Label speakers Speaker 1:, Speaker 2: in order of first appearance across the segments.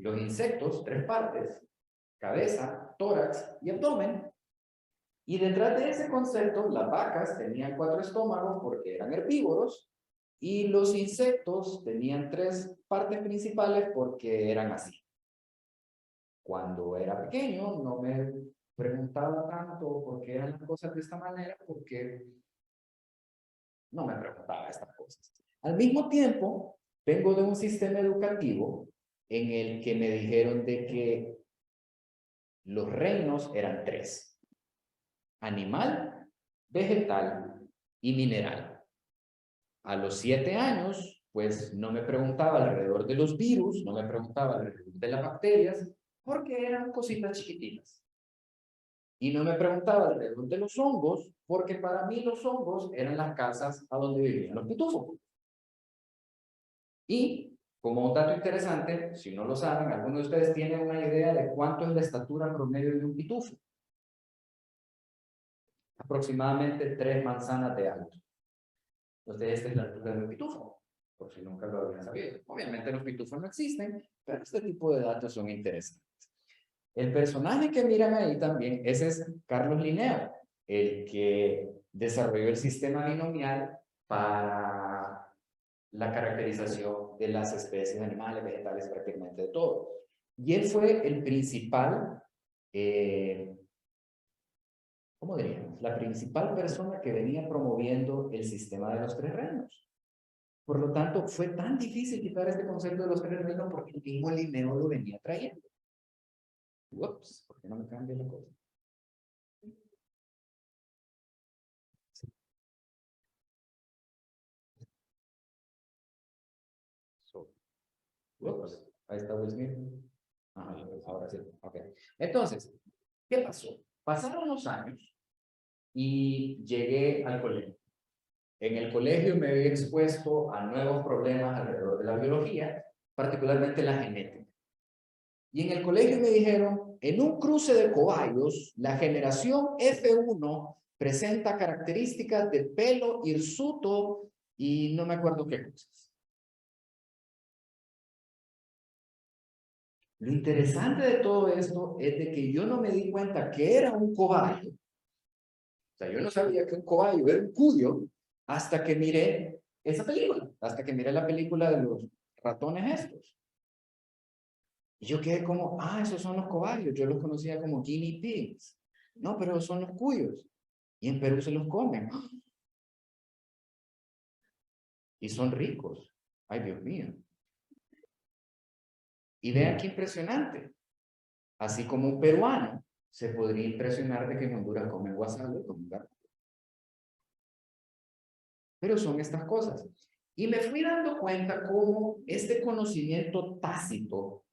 Speaker 1: Los insectos, 3 partes, cabeza, tórax y abdomen. Y detrás de ese concepto, las vacas tenían 4 estómagos porque eran herbívoros y los insectos tenían 3 partes principales porque eran así. Cuando era pequeño no me preguntaba tanto por qué eran las cosas de esta manera, porque no me preguntaba estas cosas. Al mismo tiempo, vengo de un sistema educativo en el que me dijeron de que los reinos eran 3: animal, vegetal y mineral. A los 7 años, pues no me preguntaba alrededor de los virus, no me preguntaba alrededor de las bacterias, porque eran cositas chiquititas. Y no me preguntaba alrededor de los hongos, porque para mí los hongos eran las casas a donde vivían los pitufos. Y, como un dato interesante, si no lo saben, algunos de ustedes tienen una idea de cuánto es la estatura promedio de un pitufo. Aproximadamente 3 manzanas de alto. Entonces, esta es la altura de un pitufo, por si nunca lo habían sabido. Obviamente los pitufos no existen, pero este tipo de datos son interesantes. El personaje que miran ahí también, ese es Carlos Linneo, el que desarrolló el sistema binomial para la caracterización de las especies animales, vegetales, prácticamente de todo. Y él fue el principal, ¿cómo diríamos? La principal persona que venía promoviendo el sistema de los 3 reinos. Por lo tanto, fue tan difícil quitar este concepto de los 3 reinos porque el mismo Linneo lo venía trayendo. Ups, ¿por qué no me cambia la cosa? Ups, ahí está Will Smith. Ajá, ahora sí. Ok. Entonces, ¿qué pasó? Pasaron los años y llegué al colegio. En el colegio me había expuesto a nuevos problemas alrededor de la biología, particularmente la genética. Y en el colegio me dijeron, en un cruce de cobayos, la generación F1 presenta características de pelo hirsuto y no me acuerdo qué cosas. Lo interesante de todo esto es de que yo no me di cuenta que era un cobayo. O sea, yo no sabía que un cobayo era un cuyo hasta que miré esa película, hasta que miré la película de los ratones estos. Y yo quedé como, esos son los cobayos. Yo los conocía como guinea pigs. No, pero son los cuyos. Y en Perú se los comen. Y son ricos. Ay, Dios mío. Y vean qué impresionante. Así como un peruano se podría impresionar de que en Honduras comen wasabi con un gato. Pero son estas cosas. Y me fui dando cuenta cómo este conocimiento tácito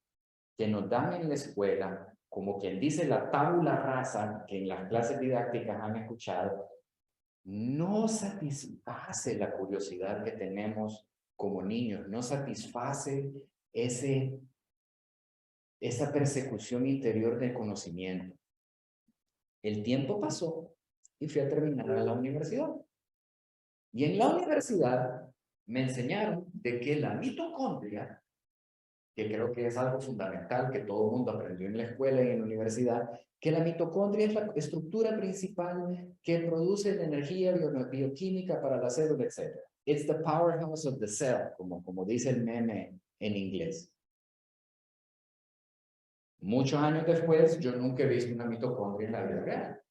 Speaker 1: que nos dan en la escuela, como quien dice la tabula rasa, que en las clases didácticas han escuchado, no satisface la curiosidad que tenemos como niños, no satisface esa persecución interior del conocimiento. El tiempo pasó y fui a terminar la universidad. Y en la universidad me enseñaron de que la mitocondria, que creo que es algo fundamental que todo el mundo aprendió en la escuela y en la universidad, que la mitocondria es la estructura principal que produce la energía bioquímica para la célula, etc. It's the powerhouse of the cell, como dice el meme en inglés. Muchos años después, yo nunca he visto una mitocondria en la vida real.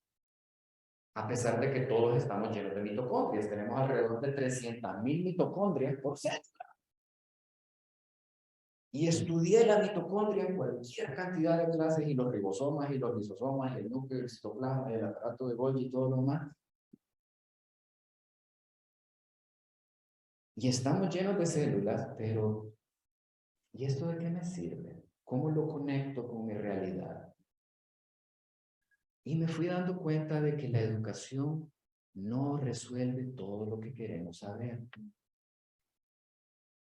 Speaker 1: A pesar de que todos estamos llenos de mitocondrias, tenemos alrededor de 300,000 mitocondrias por célula. Y estudié la mitocondria en cualquier cantidad de clases, y los ribosomas, y los lisosomas, y el núcleo, el citoplasma, y el aparato de Golgi y todo lo demás. Y estamos llenos de células, pero ¿y esto de qué me sirve? ¿Cómo lo conecto con mi realidad? Y me fui dando cuenta de que la educación no resuelve todo lo que queremos saber.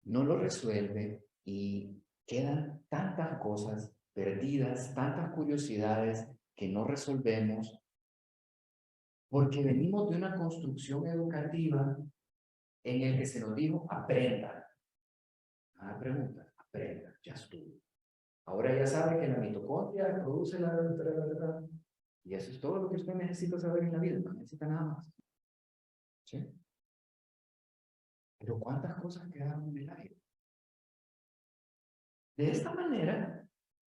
Speaker 1: No lo resuelve y quedan tantas cosas perdidas, tantas curiosidades que no resolvemos, porque venimos de una construcción educativa en el que se nos dijo, aprenda. Pregunta, aprenda, ya estuvo. Ahora ya sabe que la mitocondria produce la... Y eso es todo lo que usted necesita saber en la vida, no necesita nada más. ¿Sí? Pero ¿cuántas cosas quedaron en el aire? De esta manera,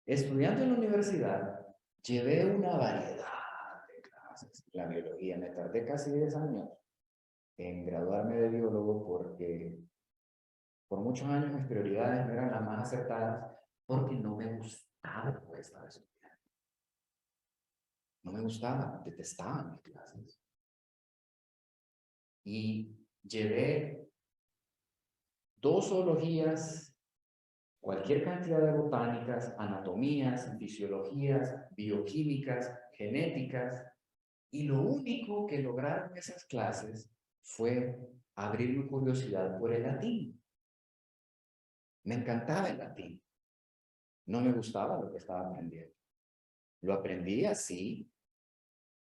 Speaker 1: estudiando en la universidad, llevé una variedad de clases. La biología, me tardé casi 10 años en graduarme de biólogo porque por muchos años mis prioridades no eran las más acertadas porque no me gustaba lo que estaba estudiando. No me gustaba, detestaba mis clases. Y llevé 2 zoologías, cualquier cantidad de botánicas, anatomías, fisiologías, bioquímicas, genéticas, y lo único que lograron esas clases fue abrir mi curiosidad por el latín. Me encantaba el latín. No me gustaba lo que estaba aprendiendo. Lo aprendí así,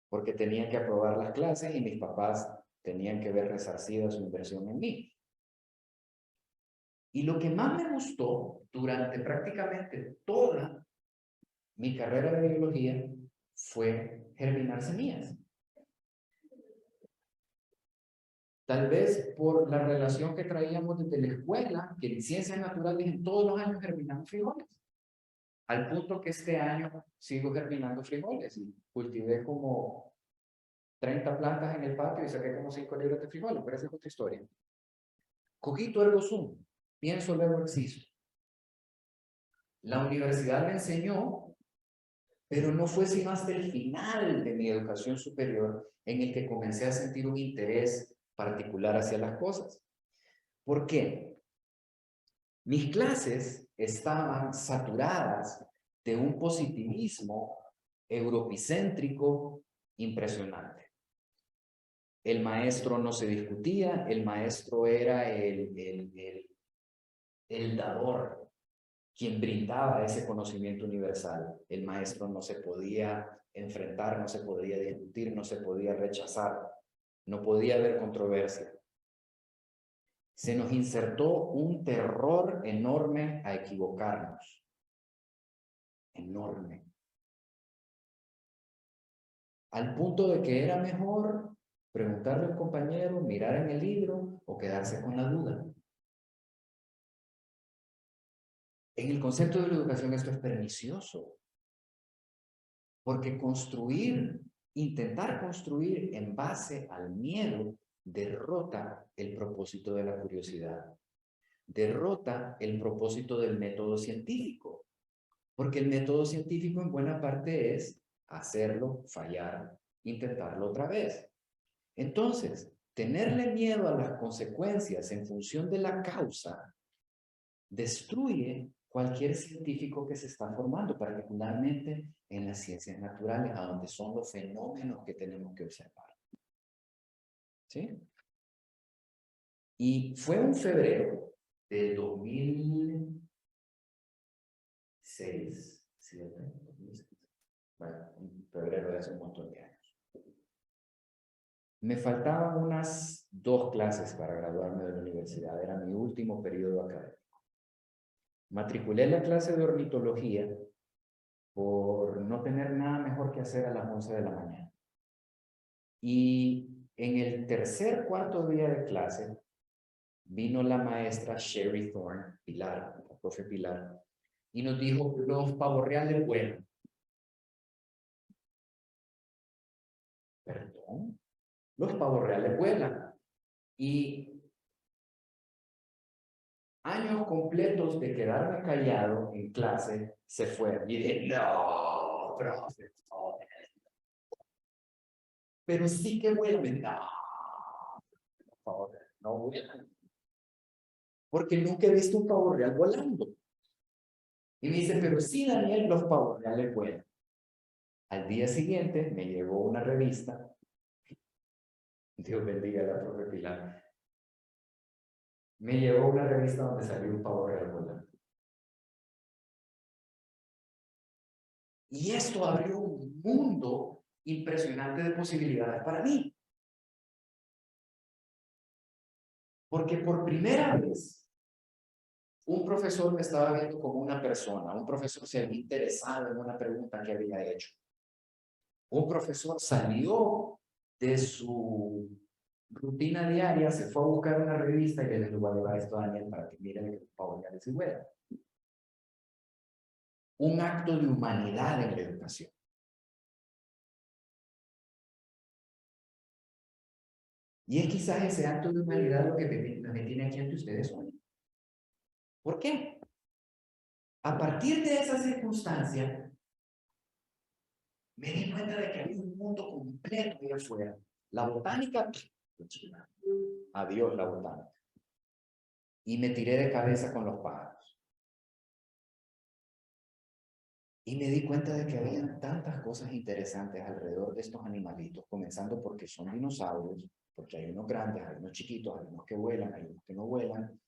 Speaker 1: porque tenía que aprobar las clases y mis papás tenían que ver resarcida su inversión en mí. Y lo que más me gustó durante prácticamente toda mi carrera de biología fue germinar semillas. Tal vez por la relación que traíamos desde la escuela, que en ciencias naturales en todos los años germinamos frijoles. Al punto que este año sigo germinando frijoles y cultivé como 30 plantas en el patio y saqué como 5 libras de frijoles, pero esa es otra historia. Cogito ergo sum, pienso luego existo. La universidad me enseñó, pero no fue sino hasta el final de mi educación superior en el que comencé a sentir un interés particular hacia las cosas. ¿Por qué? Mis clases estaban saturadas de un positivismo europicéntrico impresionante. El maestro no se discutía, el maestro era el dador, quien brindaba ese conocimiento universal. El maestro no se podía enfrentar, no se podía discutir, no se podía rechazar, no podía haber controversia. Se nos insertó un terror enorme a equivocarnos. Enorme. Al punto de que era mejor preguntarle al compañero, mirar en el libro o quedarse con la duda. En el concepto de la educación esto es pernicioso, porque intentar construir en base al miedo derrota el propósito de la curiosidad, derrota el propósito del método científico, porque el método científico en buena parte es hacerlo, fallar, intentarlo otra vez. Entonces, tenerle miedo a las consecuencias en función de la causa destruye cualquier científico que se está formando, particularmente en las ciencias naturales, a donde son los fenómenos que tenemos que observar. ¿Sí? Y fue en febrero de 2006, bueno, en febrero de hace un montón de años. Me faltaban unas 2 clases para graduarme de la universidad, era mi último periodo académico. Matriculé la clase de ornitología por no tener nada mejor que hacer a las 11 de la mañana. Y en el cuarto día de clase, vino la maestra Sherry Thorne, Pilar, la profe Pilar, y nos dijo, los pavorreales vuelan. ¿Perdón? Los pavorreales vuelan. Y años completos de quedarme callado en clase se fueron. Y dije, no, profe, no. Pero sí que vuelven. No, por favor, no vuelan. Porque nunca he visto un pavo real volando. Y me dice, pero sí, Daniel, los pavos reales vuelan. Al día siguiente me llegó una revista. Dios bendiga a la profe Pilar. Me llegó una revista donde salió un pavo real volando. Y esto abrió un mundo impresionante de posibilidades para mí. Porque por primera vez un profesor me estaba viendo como una persona, un profesor se había interesado en una pregunta que había hecho. Un profesor salió de su rutina diaria, se fue a buscar una revista y le dijo, a llevar esto a Daniel para que mire el Pablo Gales y Güera. Un acto de humanidad en la educación. Y es quizás ese acto de humanidad lo que me tiene aquí ante ustedes hoy. ¿Por qué? A partir de esa circunstancia, me di cuenta de que había un mundo completo allá afuera. La botánica, adiós la botánica. Y me tiré de cabeza con los pájaros. Y me di cuenta de que había tantas cosas interesantes alrededor de estos animalitos, comenzando porque son dinosaurios, porque hay unos grandes, hay unos chiquitos, hay unos que vuelan, hay unos que no vuelan.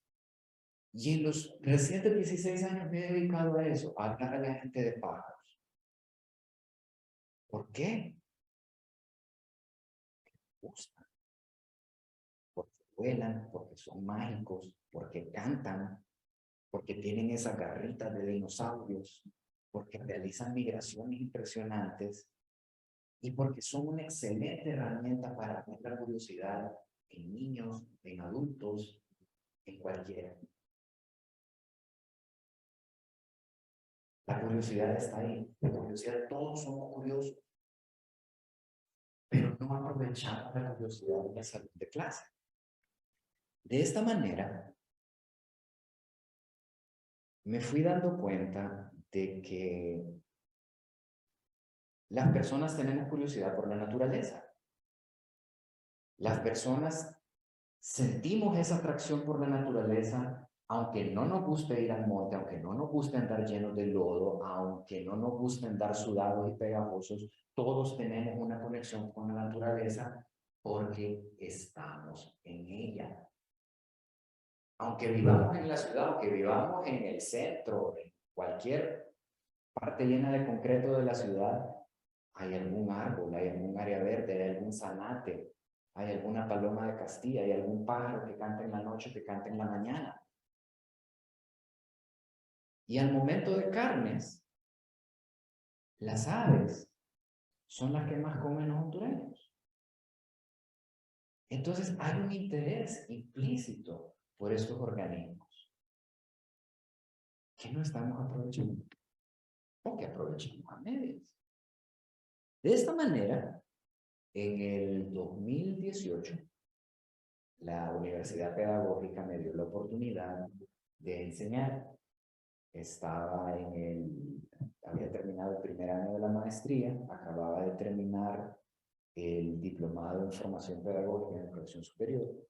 Speaker 1: Y en los recientes 16 años me he dedicado a eso, a hablar a la gente de pájaros. ¿Por qué? Me gusta. Porque vuelan, porque son mágicos, porque cantan, porque tienen esas garritas de dinosaurios, porque realizan migraciones impresionantes y porque son una excelente herramienta para la curiosidad en niños, en adultos, en cualquiera. La curiosidad está ahí. La curiosidad, todos somos curiosos, pero no aprovechamos la curiosidad en la salud de clase. De esta manera, me fui dando cuenta de que las personas tenemos curiosidad por la naturaleza. Las personas sentimos esa atracción por la naturaleza, aunque no nos guste ir al monte, aunque no nos guste andar llenos de lodo, aunque no nos guste andar sudados y pegajosos, todos tenemos una conexión con la naturaleza porque estamos en ella. Aunque vivamos en la ciudad, aunque vivamos en el centro, en cualquier parte llena de concreto de la ciudad, hay algún árbol, hay algún área verde, hay algún zanate, hay alguna paloma de Castilla, hay algún pájaro que canta en la noche, que canta en la mañana. Y al momento de carnes, las aves son las que más comen los hondureños. Entonces hay un interés implícito por estos organismos que no estamos aprovechando o que aprovechamos a medias. De esta manera, en el 2018, la Universidad Pedagógica me dio la oportunidad de enseñar. Había terminado el primer año de la maestría, acababa de terminar el diplomado en formación pedagógica en educación superior.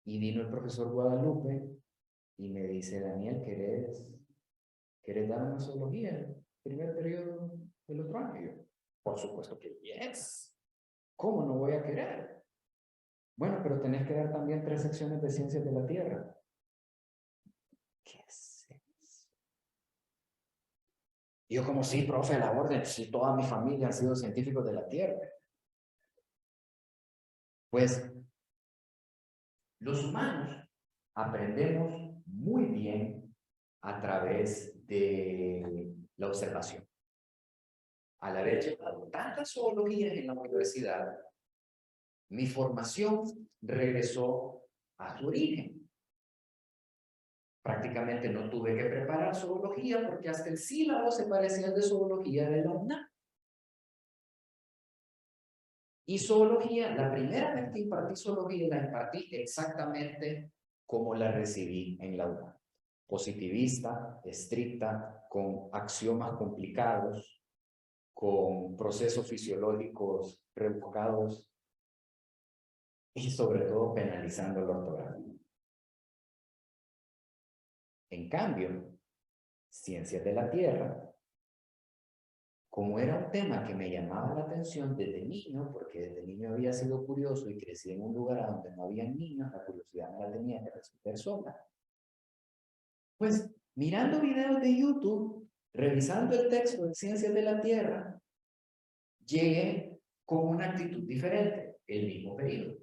Speaker 1: Y vino el profesor Guadalupe y me dice, Daniel, ¿querés dar una zoología el primer periodo del otro año? Y yo, por supuesto que yes. ¿Cómo no voy a querer? Bueno, pero tenés que dar también 3 secciones de ciencias de la Tierra. ¿Qué es eso? Y yo como, sí, profe, a la orden, si toda mi familia han sido científicos de la Tierra. Pues los humanos aprendemos muy bien a través de la observación. Al haber llevado tantas zoologías en la universidad, mi formación regresó a su origen. Prácticamente no tuve que preparar zoología porque hasta el sílabo se parecía al de zoología de la UNAM. Y zoología, la primera vez que impartí zoología, la impartí exactamente como la recibí en la UNAM. Positivista, estricta, con axiomas complicados, con procesos fisiológicos rebuscados y sobre todo penalizando la ortografía. En cambio, ciencias de la Tierra, como era un tema que me llamaba la atención desde niño, porque desde niño había sido curioso y crecí en un lugar donde no había niños, la curiosidad me la tenía que resolver sola. Pues mirando videos de YouTube, revisando el texto de Ciencias de la Tierra, llegué con una actitud diferente, el mismo periodo.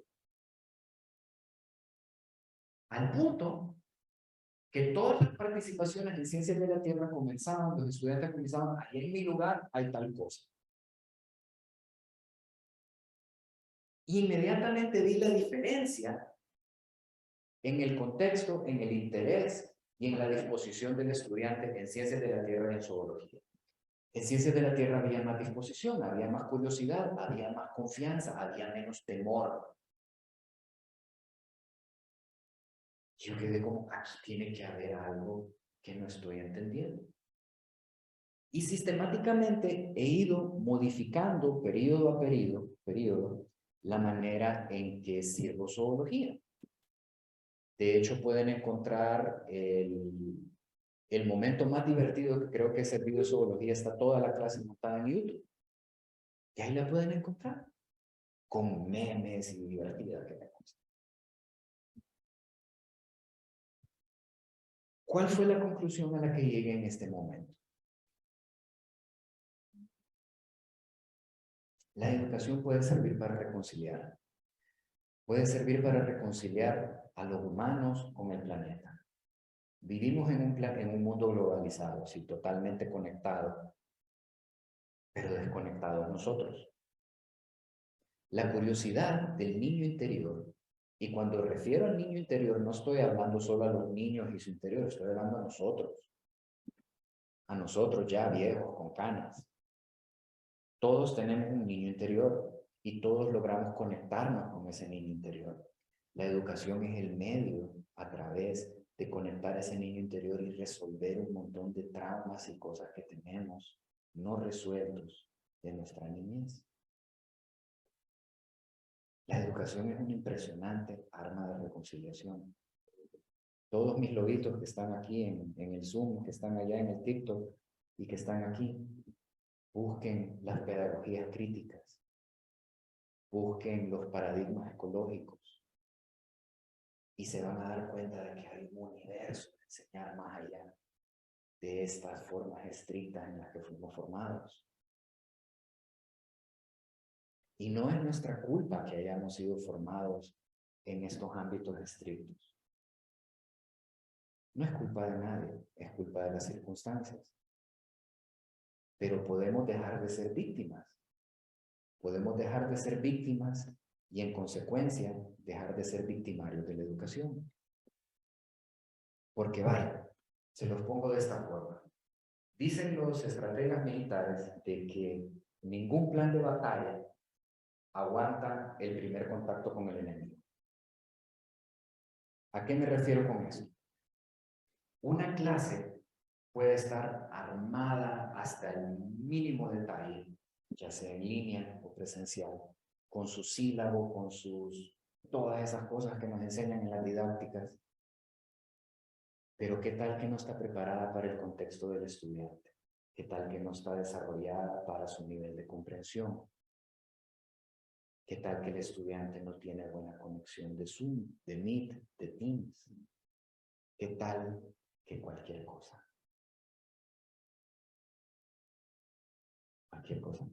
Speaker 1: Al punto que todas las participaciones en ciencias de la Tierra comenzaban, los estudiantes comenzaban, ahí en mi lugar hay tal cosa. Inmediatamente vi la diferencia en el contexto, en el interés y en la disposición del estudiante en ciencias de la Tierra y en zoología. En ciencias de la Tierra había más disposición, había más curiosidad, había más confianza, había menos temor. Yo quedé como, aquí tiene que haber algo que no estoy entendiendo. Y sistemáticamente he ido modificando periodo a periodo la manera en que sirvo zoología. De hecho, pueden encontrar el momento más divertido que creo que he servido de zoología, está toda la clase montada en YouTube. Y ahí la pueden encontrar, con memes y divertida que me gusta. ¿Cuál fue la conclusión a la que llegué en este momento? La educación puede servir para reconciliar. Puede servir para reconciliar a los humanos con el planeta. Vivimos en un mundo globalizado, sí, totalmente conectado, pero desconectado a nosotros. La curiosidad del niño interior, y cuando refiero al niño interior no estoy hablando solo a los niños y su interior, estoy hablando a nosotros ya viejos, con canas. Todos tenemos un niño interior y todos logramos conectarnos con ese niño interior. La educación es el medio a través de conectar a ese niño interior y resolver un montón de traumas y cosas que tenemos no resueltos de nuestra niñez. La educación es una impresionante arma de reconciliación. Todos mis lobitos que están aquí en el Zoom, que están allá en el TikTok y que están aquí, busquen las pedagogías críticas, busquen los paradigmas ecológicos y se van a dar cuenta de que hay un universo de enseñar más allá de estas formas estrictas en las que fuimos formados. Y no es nuestra culpa que hayamos sido formados en estos ámbitos estrictos. No es culpa de nadie, es culpa de las circunstancias. Pero podemos dejar de ser víctimas. Podemos dejar de ser víctimas y en consecuencia dejar de ser victimarios de la educación. Porque vaya, se los pongo de esta forma. Dicen los estrategas militares de que ningún plan de batalla aguanta el primer contacto con el enemigo. ¿A qué me refiero con eso? Una clase puede estar armada hasta el mínimo detalle, ya sea en línea o presencial, con su sílabo, con todas esas cosas que nos enseñan en las didácticas. Pero ¿qué tal que no está preparada para el contexto del estudiante? ¿Qué tal que no está desarrollada para su nivel de comprensión? ¿Qué tal que el estudiante no tiene buena conexión de Zoom, de Meet, de Teams? ¿Qué tal que cualquier cosa? Cualquier cosa.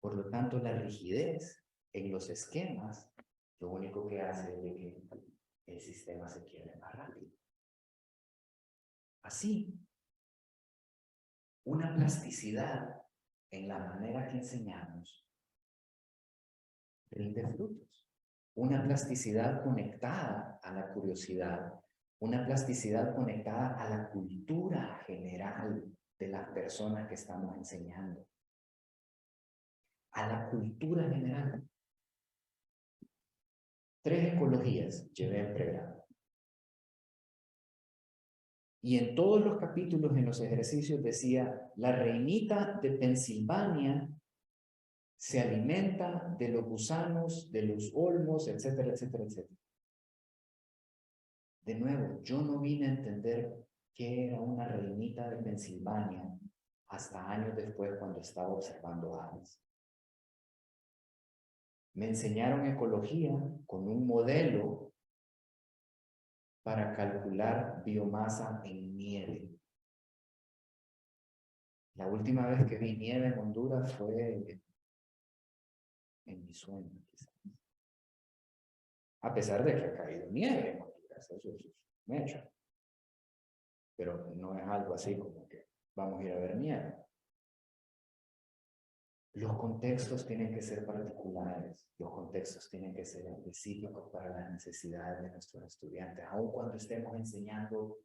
Speaker 1: Por lo tanto, la rigidez en los esquemas, lo único que hace es que el sistema se quiebre más rápido. Así, una plasticidad en la manera que enseñamos rinde frutos. Una plasticidad conectada a la curiosidad, una plasticidad conectada a la cultura general de las personas que estamos enseñando. A la cultura general. 3 ecologías llevé en pregrado. Y en todos los capítulos, en los ejercicios, decía, la reinita de Pensilvania se alimenta de los gusanos, de los olmos, etcétera, etcétera, etcétera. De nuevo, yo no vine a entender qué era una reinita de Pensilvania hasta años después cuando estaba observando aves. Me enseñaron ecología con un modelo para calcular biomasa en nieve. La última vez que vi nieve en Honduras fue en mi sueño, quizás. A pesar de que ha caído nieve en Honduras, eso es un hecho. Pero no es algo así como que vamos a ir a ver nieve. Los contextos tienen que ser particulares, los contextos tienen que ser específicos para las necesidades de nuestros estudiantes, aun cuando estemos enseñando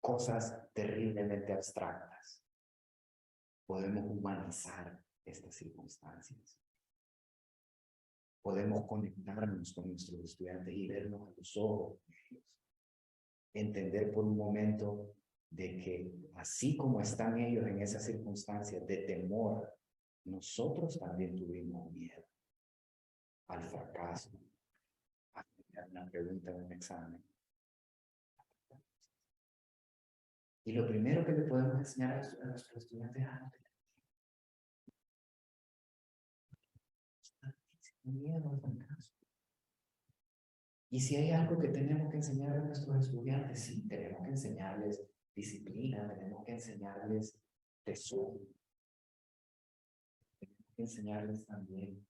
Speaker 1: cosas terriblemente abstractas. Podemos humanizar estas circunstancias. Podemos conectarnos con nuestros estudiantes y vernos a los ojos con ellos. Entender por un momento de que así como están ellos en esas circunstancias de temor, nosotros también tuvimos miedo al fracaso, a tener una pregunta en un examen. Y lo primero que le podemos enseñar a nuestros estudiantes es a miedo al fracaso. Y si hay algo que tenemos que enseñar a nuestros estudiantes, sí, tenemos que enseñarles disciplina, tenemos que enseñarles tesón, tenemos que enseñarles también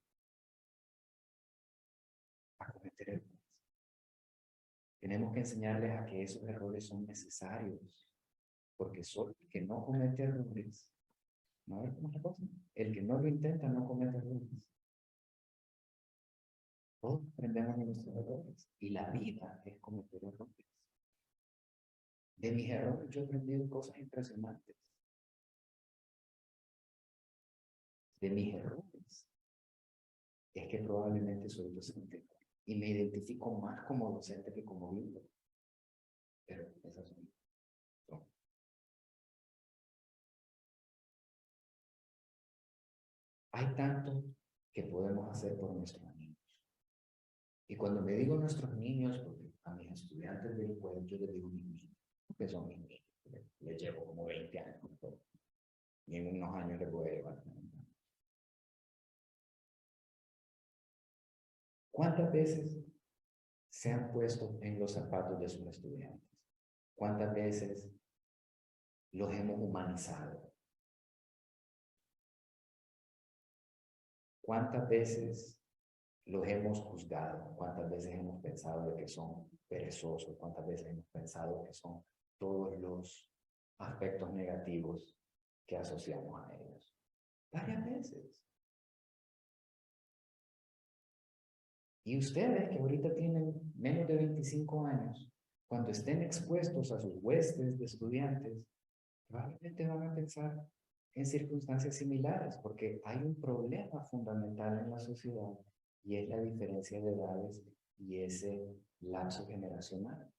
Speaker 1: a cometer errores. Tenemos que enseñarles a que esos errores son necesarios, porque solo el que no comete errores, ¿no ves cómo es la cosa? El que no lo intenta no comete errores. Todos aprendemos de nuestros errores y la vida es cometer errores. De mis errores yo he aprendido cosas impresionantes. De mis errores es que probablemente soy docente y me identifico más como docente que como biólogo. Pero esas son. Hay tanto que podemos hacer por nuestros niños. Y cuando me digo nuestros niños, porque a mis estudiantes del web yo les digo mis niños, que son mis niños. Les llevo como 20 años. Y en unos años les voy a llevar. ¿Cuántas veces se han puesto en los zapatos de sus estudiantes? ¿Cuántas veces los hemos humanizado? ¿Cuántas veces los hemos juzgado? ¿Cuántas veces hemos pensado de que son perezosos? ¿Cuántas veces hemos pensado que son todos los aspectos negativos que asociamos a ellos? Varias veces. Y ustedes que ahorita tienen menos de 25 años, cuando estén expuestos a sus huestes de estudiantes, probablemente van a pensar en circunstancias similares, porque hay un problema fundamental en la sociedad y es la diferencia de edades y ese lapso generacional.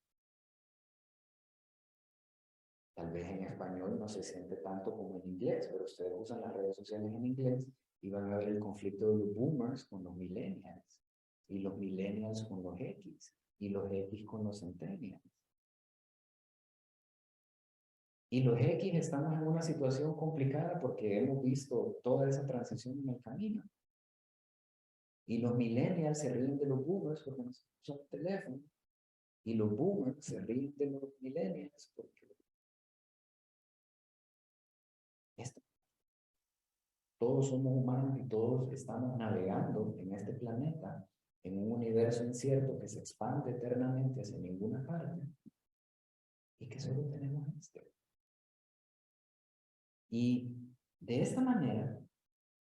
Speaker 1: Tal vez en español no se siente tanto como en inglés, pero ustedes usan las redes sociales en inglés y van a ver el conflicto de los boomers con los millennials, y los millennials con los X, y los X con los centennials. Y los X estamos en una situación complicada porque hemos visto toda esa transición en el camino. Y los millennials se ríen de los boomers porque no son teléfono. Y los boomers se ríen de los millennials porque todos somos humanos y todos estamos navegando en este planeta, en un universo incierto que se expande eternamente hacia ninguna parte y que solo tenemos este. Y de esta manera,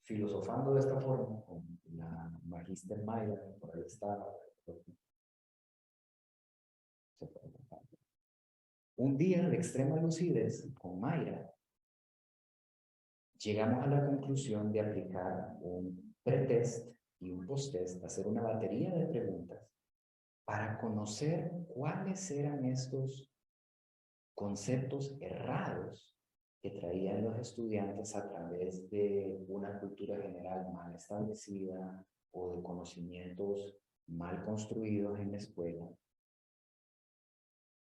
Speaker 1: filosofando de esta forma, con la Magister Mayra, por ahí está, un día de extrema lucidez con Mayra, llegamos a la conclusión de aplicar un pretest y un posttest, hacer una batería de preguntas para conocer cuáles eran estos conceptos errados que traían los estudiantes a través de una cultura general mal establecida o de conocimientos mal construidos en la escuela.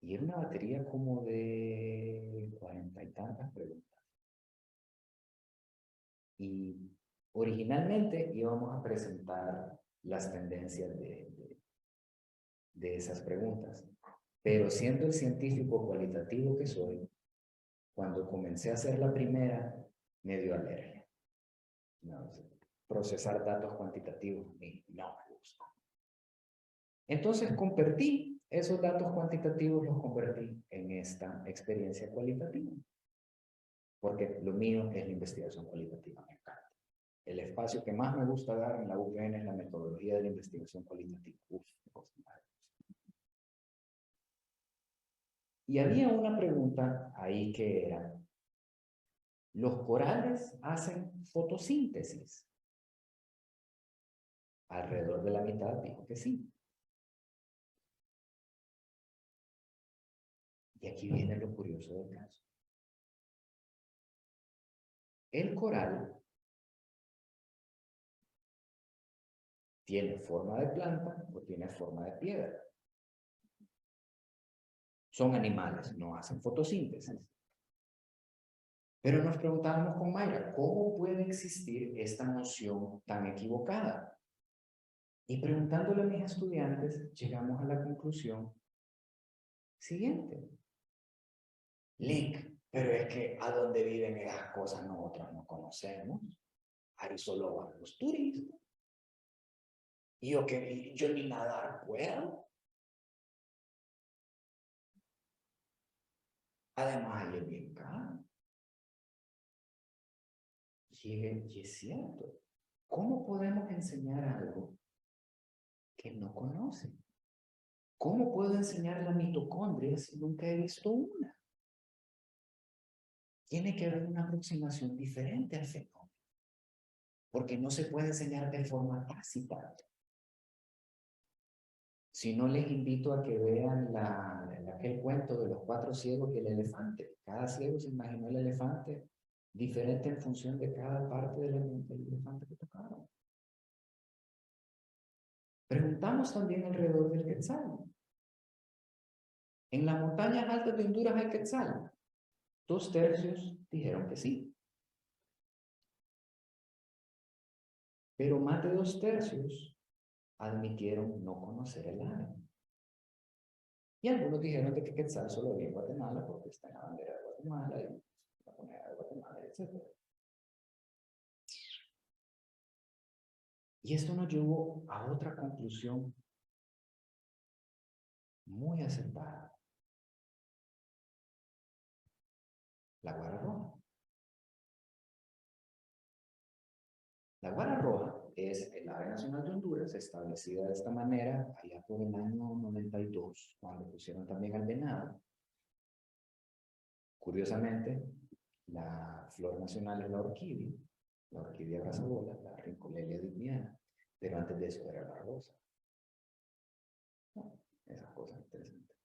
Speaker 1: Y era una batería como de 40 y tantas preguntas. Y originalmente íbamos a presentar las tendencias de esas preguntas. Pero siendo el científico cualitativo que soy, cuando comencé a hacer la primera, me dio alergia. No, procesar datos cuantitativos no me gusta. Entonces convertí esos datos cuantitativos, los convertí en esta experiencia cualitativa. Porque lo mío es la investigación cualitativa, me encanta. El espacio que más me gusta dar en la UPN es la metodología de la investigación cualitativa. Uf, qué cosa maravillosa. Y había una pregunta ahí que era, ¿los corales hacen fotosíntesis? Alrededor de la mitad dijo que sí. Y aquí viene lo curioso del caso. El coral tiene forma de planta o tiene forma de piedra. Son animales, no hacen fotosíntesis. Pero nos preguntábamos con Mayra, ¿cómo puede existir esta noción tan equivocada? Y preguntándole a mis estudiantes, llegamos a la conclusión siguiente. Lick, pero es que a dónde viven esas cosas nosotros no conocemos. Ahí solo van los turistas. Y yo ni nadar puedo. Además, ahí es bien caro. Y es cierto. ¿Cómo podemos enseñar algo que no conocen? ¿Cómo puedo enseñar la mitocondria si nunca he visto una? Tiene que haber una aproximación diferente al fenómeno. Porque no se puede enseñar de forma tácita. Si no, les invito a que vean aquel cuento de los 4 ciegos y el elefante. Cada ciego se imaginó el elefante diferente en función de cada parte del elefante que tocaron. Preguntamos también alrededor del quetzal. En las montañas altas de Honduras hay quetzal. 2/3 dijeron que sí. Pero más de 2/3 admitieron no conocer el ave. Y algunos dijeron de que quetzal solo había en Guatemala porque está en la bandera de Guatemala y la moneda de Guatemala, etc. Y esto nos llevó a otra conclusión muy acertada. La guara roja. La guara roja es el ave nacional de Honduras, establecida de esta manera allá por el año 92, cuando pusieron también al venado. Curiosamente, la flor nacional es la orquídea brazabola, la Rincolelia digniana, pero antes de eso era la rosa. Bueno, esas cosas interesantes.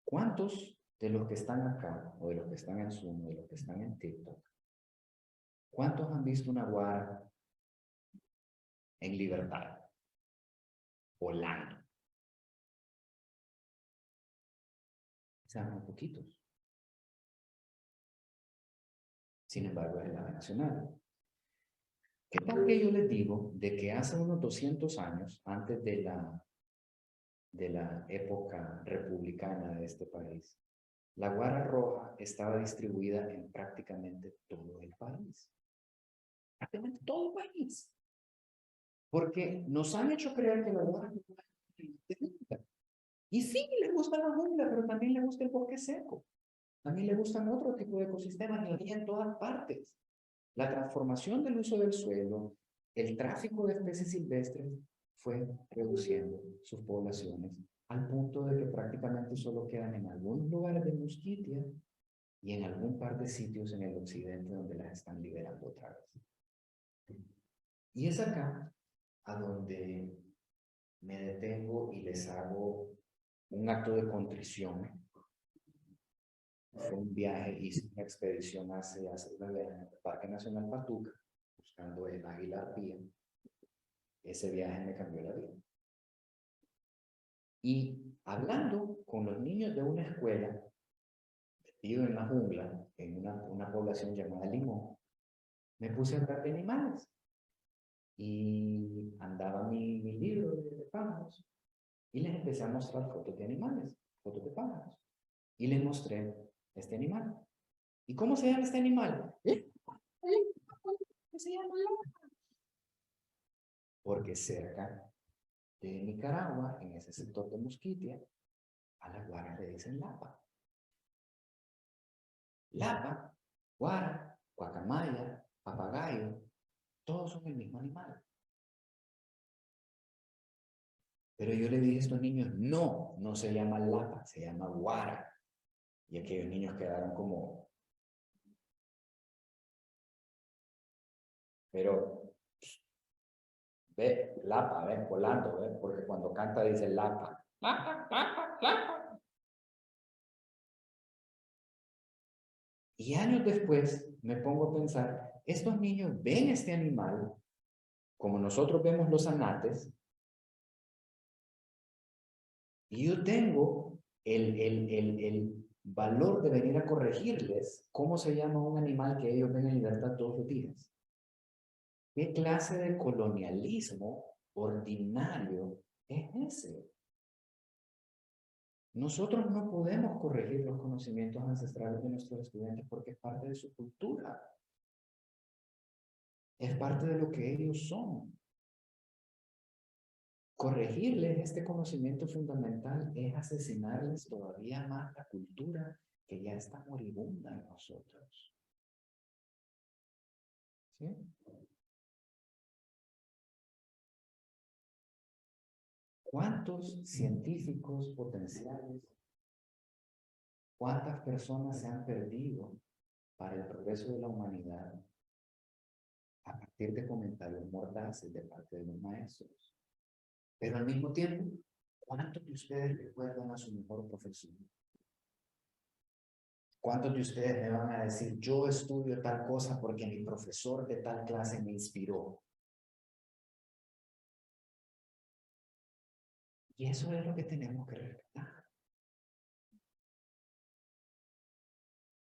Speaker 1: ¿Cuántos de los que están acá, o de los que están en Zoom, o de los que están en TikTok, cuántos han visto una guara en libertad? Volando. O sea, muy poquitos. Sin embargo, es el ave nacional. ¿Qué tal que yo les digo de que hace unos 200 años, antes de la época republicana de este país, la guara roja estaba distribuida en prácticamente todo el país? Prácticamente todo el país. Porque nos han hecho creer que la guara roja es única. Y sí, le gusta la jungla, pero también le gusta el bosque seco. También le gustan otro tipo de ecosistemas y había en todas partes. La transformación del uso del suelo, el tráfico de especies silvestres fue reduciendo sus poblaciones al punto de que prácticamente solo quedan en algunos lugares de Musquitia y en algún par de sitios en el occidente donde las están liberando otra vez. Y es acá a donde me detengo y les hago un acto de contrición. Fue un viaje, hice una expedición hace una vez en el Parque Nacional Patuca, buscando el águila arpía. Ese viaje me cambió la vida. Y hablando con los niños de una escuela, metido en la jungla, en una población llamada Limón, me puse a hablar de animales. Y andaba mi libro de pájaros. Y les empecé a mostrar fotos de animales, fotos de pájaros. Y les mostré este animal. ¿Y cómo se llama este animal? ¿Qué se llama? Porque cerca de Nicaragua, en ese sector de Musquitia, a la guara le dicen lapa. Lapa, guara, guacamaya, papagayo, todos son el mismo animal. Pero yo le dije a estos niños, no, no se llama lapa, se llama guara. Y aquellos niños quedaron como... Pero, ve, lapa, ve, volando, ve, porque cuando canta dice lapa. Lapa, lapa, lapa. Y años después me pongo a pensar, estos niños ven este animal como nosotros vemos los anates, y yo tengo el valor de venir a corregirles cómo se llama un animal que ellos ven en libertad todos los días. ¿Qué clase de colonialismo ordinario es ese? Nosotros no podemos corregir los conocimientos ancestrales de nuestros estudiantes porque es parte de su cultura. Es parte de lo que ellos son. Corregirles este conocimiento fundamental es asesinarles todavía más la cultura que ya está moribunda en nosotros. ¿Sí? ¿Cuántos científicos potenciales, cuántas personas se han perdido para el progreso de la humanidad a partir de comentarios mordaces de parte de los maestros? Pero al mismo tiempo, ¿cuántos de ustedes recuerdan a su mejor profesor? ¿Cuántos de ustedes me van a decir, yo estudio tal cosa porque mi profesor de tal clase me inspiró? Y eso es lo que tenemos que respetar.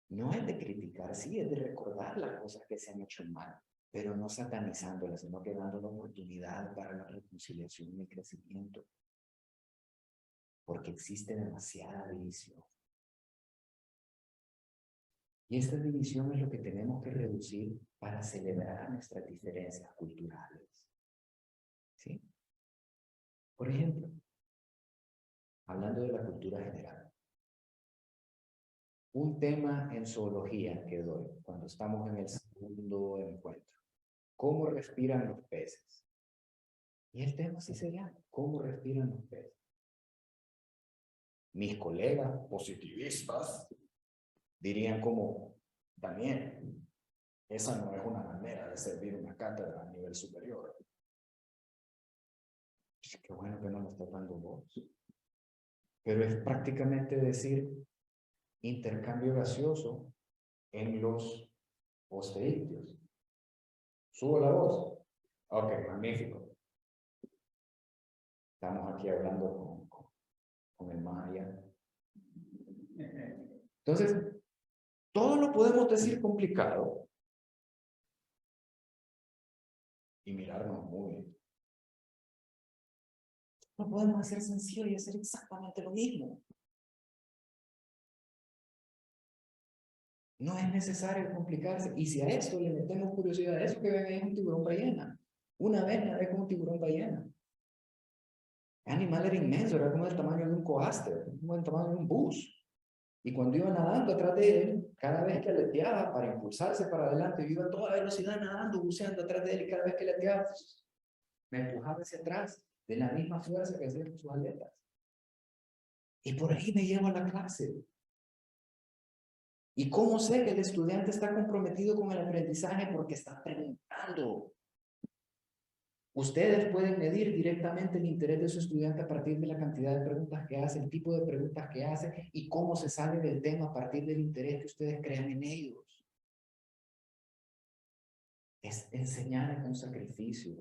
Speaker 1: No es de criticar, sí, es de recordar las cosas que se han hecho mal, pero no satanizándolas, sino que dando la oportunidad para la reconciliación y el crecimiento. Porque existe demasiada división. Y esta división es lo que tenemos que reducir para celebrar nuestras diferencias culturales. ¿Sí? Por ejemplo, hablando de la cultura general, un tema en zoología que doy cuando estamos en el segundo encuentro. ¿Cómo respiran los peces? Y el tema así se llama, ¿cómo respiran los peces? Mis colegas positivistas dirían como, Daniel, esa no es una manera de servir una cátedra a nivel superior. Qué bueno que no lo estás dando vos. Pero es prácticamente decir intercambio gaseoso en los osteídeos. ¿Subo la voz? Ok, magnífico. Estamos aquí hablando con el Maya. Entonces, todo lo podemos decir complicado y mirarnos muy bien. No podemos hacer sencillo y hacer exactamente lo mismo. No es necesario complicarse. Y si a esto le metemos curiosidad, eso que ven ahí es un tiburón ballena. Una vez nadé con un tiburón ballena. El animal era inmenso, era como el tamaño de un coaster, como el tamaño de un bus. Y cuando iba nadando atrás de él, cada vez que aleteaba para impulsarse para adelante, yo iba a toda velocidad nadando, buceando atrás de él, y cada vez que aleteaba, me empujaba hacia atrás, de la misma fuerza que hacía con sus aletas. Y por ahí me llevo a la clase. ¿Y cómo sé que el estudiante está comprometido con el aprendizaje? Porque está preguntando. Ustedes pueden medir directamente el interés de su estudiante a partir de la cantidad de preguntas que hace, el tipo de preguntas que hace y cómo se sale del tema a partir del interés que ustedes crean en ellos. Es enseñar en un sacrificio,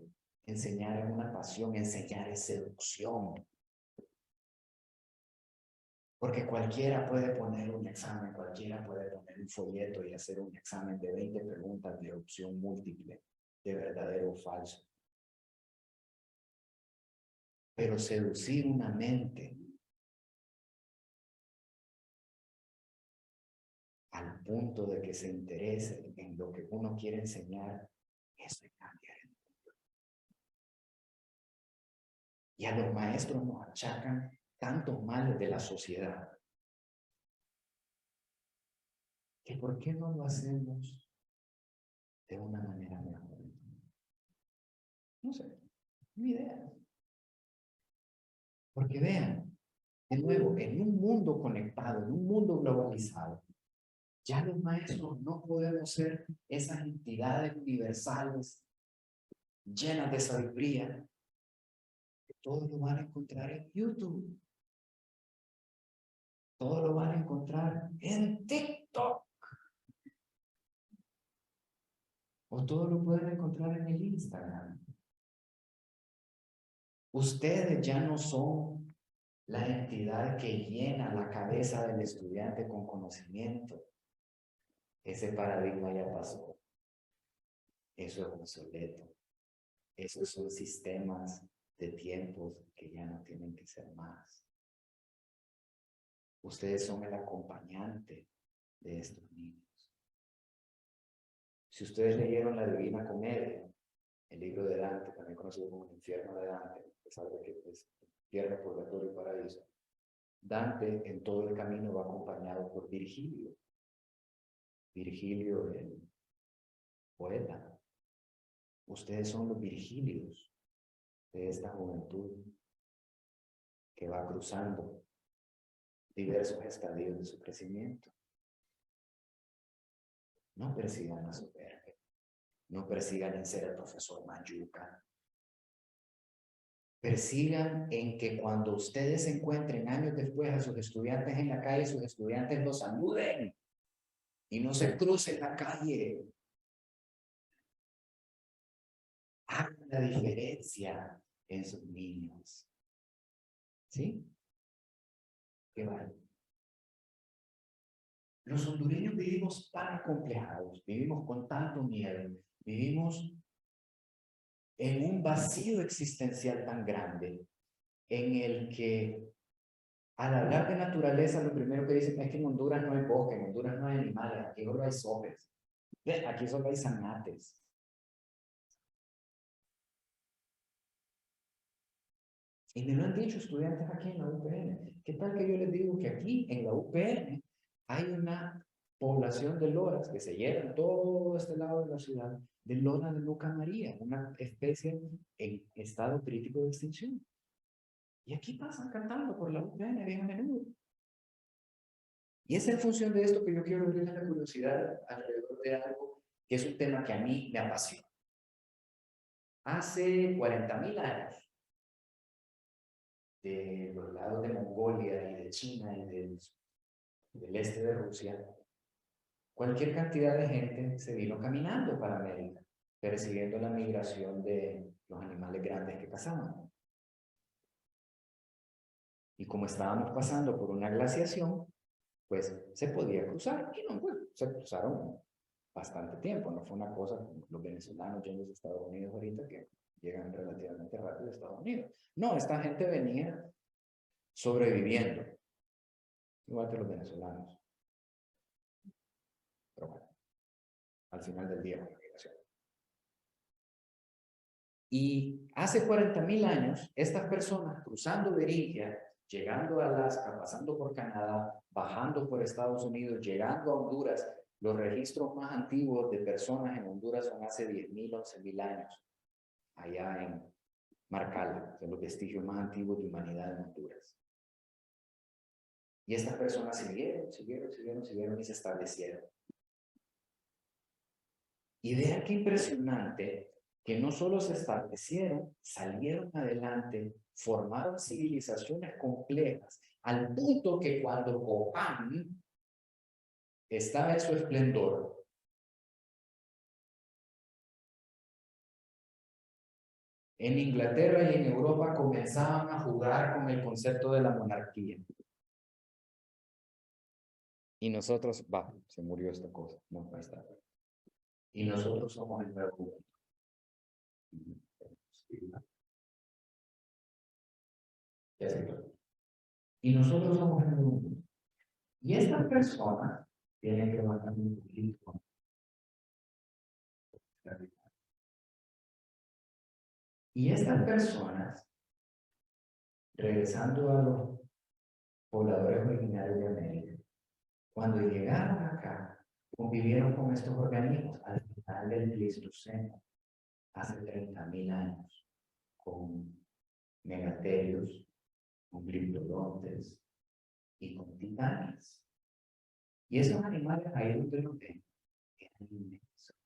Speaker 1: enseñar en una pasión, enseñar en seducción. Porque cualquiera puede poner un examen, cualquiera puede poner un folleto y hacer un examen de 20 preguntas de opción múltiple, de verdadero o falso. Pero seducir una mente al punto de que se interese en lo que uno quiere enseñar, eso es cambiar. Y a los maestros nos achacan tantos males de la sociedad. ¿Que por qué no lo hacemos de una manera mejor? No sé, ni idea. Porque vean, de nuevo, en un mundo conectado, en un mundo globalizado, ya los maestros no podemos ser esas entidades universales llenas de sabiduría. Todo lo van a encontrar en YouTube. Todo lo van a encontrar en TikTok. O todo lo pueden encontrar en el Instagram. Ustedes ya no son la entidad que llena la cabeza del estudiante con conocimiento. Ese paradigma ya pasó. Eso es obsoleto. Esos son sistemas de tiempos que ya no tienen que ser más. Ustedes son el acompañante de estos niños. Si ustedes leyeron la Divina Comedia, el libro de Dante, también conocido como el infierno de Dante, a pesar de que es infierno, purgatorio y paraíso, Dante en todo el camino va acompañado por Virgilio. Virgilio, el poeta. Ustedes son los Virgilios de esta juventud que va cruzando diversos estadios de su crecimiento. No persigan la soberbia. No persigan en ser el profesor Mayuca. Persigan en que cuando ustedes se encuentren años después a sus estudiantes en la calle, sus estudiantes los saluden y no se crucen la calle. Hagan la diferencia en sus niños. ¿Sí? ¿Qué vale? Los hondureños vivimos tan acomplejados, vivimos con tanto miedo, vivimos en un vacío existencial tan grande en el que al hablar de naturaleza lo primero que dicen es que en Honduras no hay bosque, en Honduras no hay animales, aquí solo hay sopes, aquí solo hay zanates. Y me lo han dicho estudiantes aquí en la UPN. ¿Qué tal que yo les digo que aquí en la UPN hay una población de loras que se llevan todo este lado de la ciudad, de lora de Luca María, una especie en estado crítico de extinción? Y aquí pasan cantando por la UPN bien a menudo. Y es en función de esto que yo quiero abrir la curiosidad alrededor de algo que es un tema que a mí me apasiona. Hace 40.000 años, de los lados de Mongolia y de China y del este de Rusia, cualquier cantidad de gente se vino caminando para América, persiguiendo la migración de los animales grandes que cazaban. Y como estábamos pasando por una glaciación, pues se podía cruzar. Y no, pues, se cruzaron bastante tiempo. No fue una cosa como los venezolanos yendo a Estados Unidos ahorita que llegan relativamente rápido a Estados Unidos. No, esta gente venía sobreviviendo, igual que los venezolanos. Pero bueno, al final del día fue la migración. Y hace 40.000 años, estas personas cruzando Beringia, llegando a Alaska, pasando por Canadá, bajando por Estados Unidos, llegando a Honduras, los registros más antiguos de personas en Honduras son hace 10.000, 11.000 años, allá en Marcala, son los vestigios más antiguos de humanidad en Honduras. Y estas personas siguieron y se establecieron. Y vean qué impresionante que no solo se establecieron, salieron adelante, formaron civilizaciones complejas, al punto que cuando Copán estaba en su esplendor, en Inglaterra y en Europa comenzaban a jugar con el concepto de la monarquía. Y nosotros, se murió esta cosa, no, ahí está. Y nosotros somos el nuevo mundo. Y nosotros somos el nuevo mundo. Y estas personas tienen que bajar un poquito. Y estas personas regresando a los pobladores originarios de América, cuando llegaron acá, convivieron con estos organismos al final del Pleistoceno, hace 30.000 años, con megaterios, con gliptodontes y con titanes. Y esos animales ahí donde los ven, eran inmensos.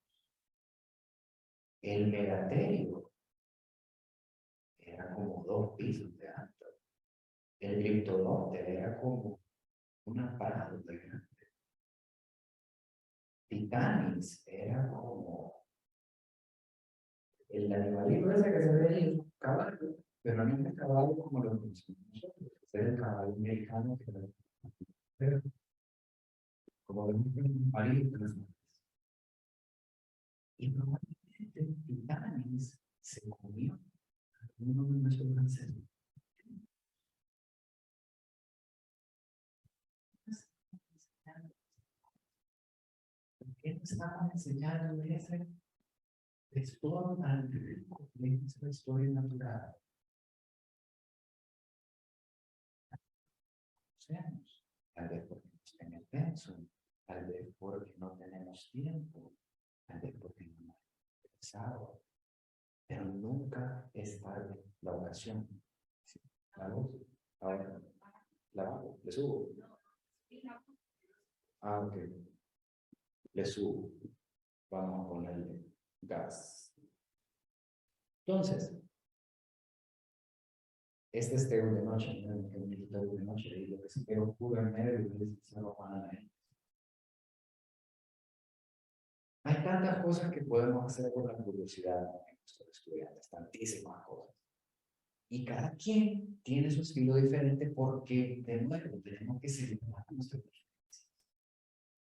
Speaker 1: El megaterio era como 2 pisos de alto. El gliptodonte era como una parada de grande. Titanis era como el animalito ese que se ve ahí, un caballo, pero no es un caballo como lo conocemos nosotros, es el caballo americano que era como de un marido. Y probablemente Titanis se comió a uno de nuestros ancestros. ¿Por qué no estamos enseñando ese texto tan rico de nuestra historia natural? Seamos, tal vez porque no está en el pensum, tal vez porque no tenemos tiempo, tal vez porque no hemos pensado, pero nunca es tarde la ocasión. ¿Sí? ¿La voz? Ahora, ¿la bajo? ¿Le subo? Ah, ok. Le subo. Vamos a ponerle gas. Entonces, este es Teo de noche, ¿no? El Teo de noche, y lo que se quedó puro en medio y se lo van a ir. Hay tantas cosas que podemos hacer por la curiosidad en nuestros estudiantes, tantísimas cosas. Y cada quien tiene su estilo diferente porque, de nuevo, tenemos que seguir nuestras preferencias.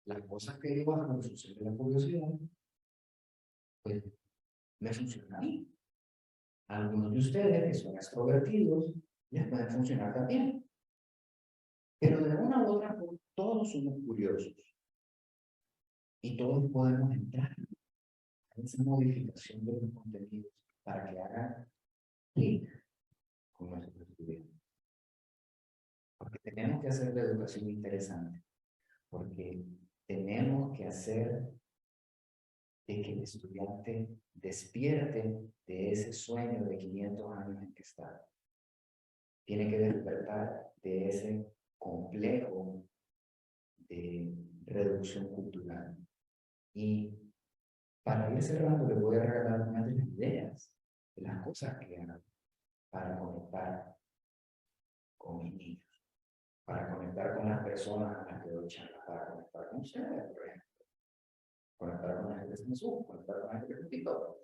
Speaker 1: Las cosas que yo hago en función de la curiosidad, pues me funcionan a mí. Algunos de ustedes que son extrovertidos les pueden funcionar también. Pero de una u otra forma, todos somos curiosos. Y todos podemos entrar en esa modificación de los contenidos para que hagan clic con nuestros estudiantes. Porque tenemos que hacer la educación interesante. Porque tenemos que hacer de que el estudiante despierte de ese sueño de 500 años en que está. Tiene que despertar de ese complejo de reducción cultural. Y para ir cerrando, les voy a regalar unas de las ideas de las cosas que hago para conectar con mis niños, para conectar con las personas a las que doy charla, para conectar con ustedes, por ejemplo, conectar con la gente en Zoom, conectar con la gente en TikTok.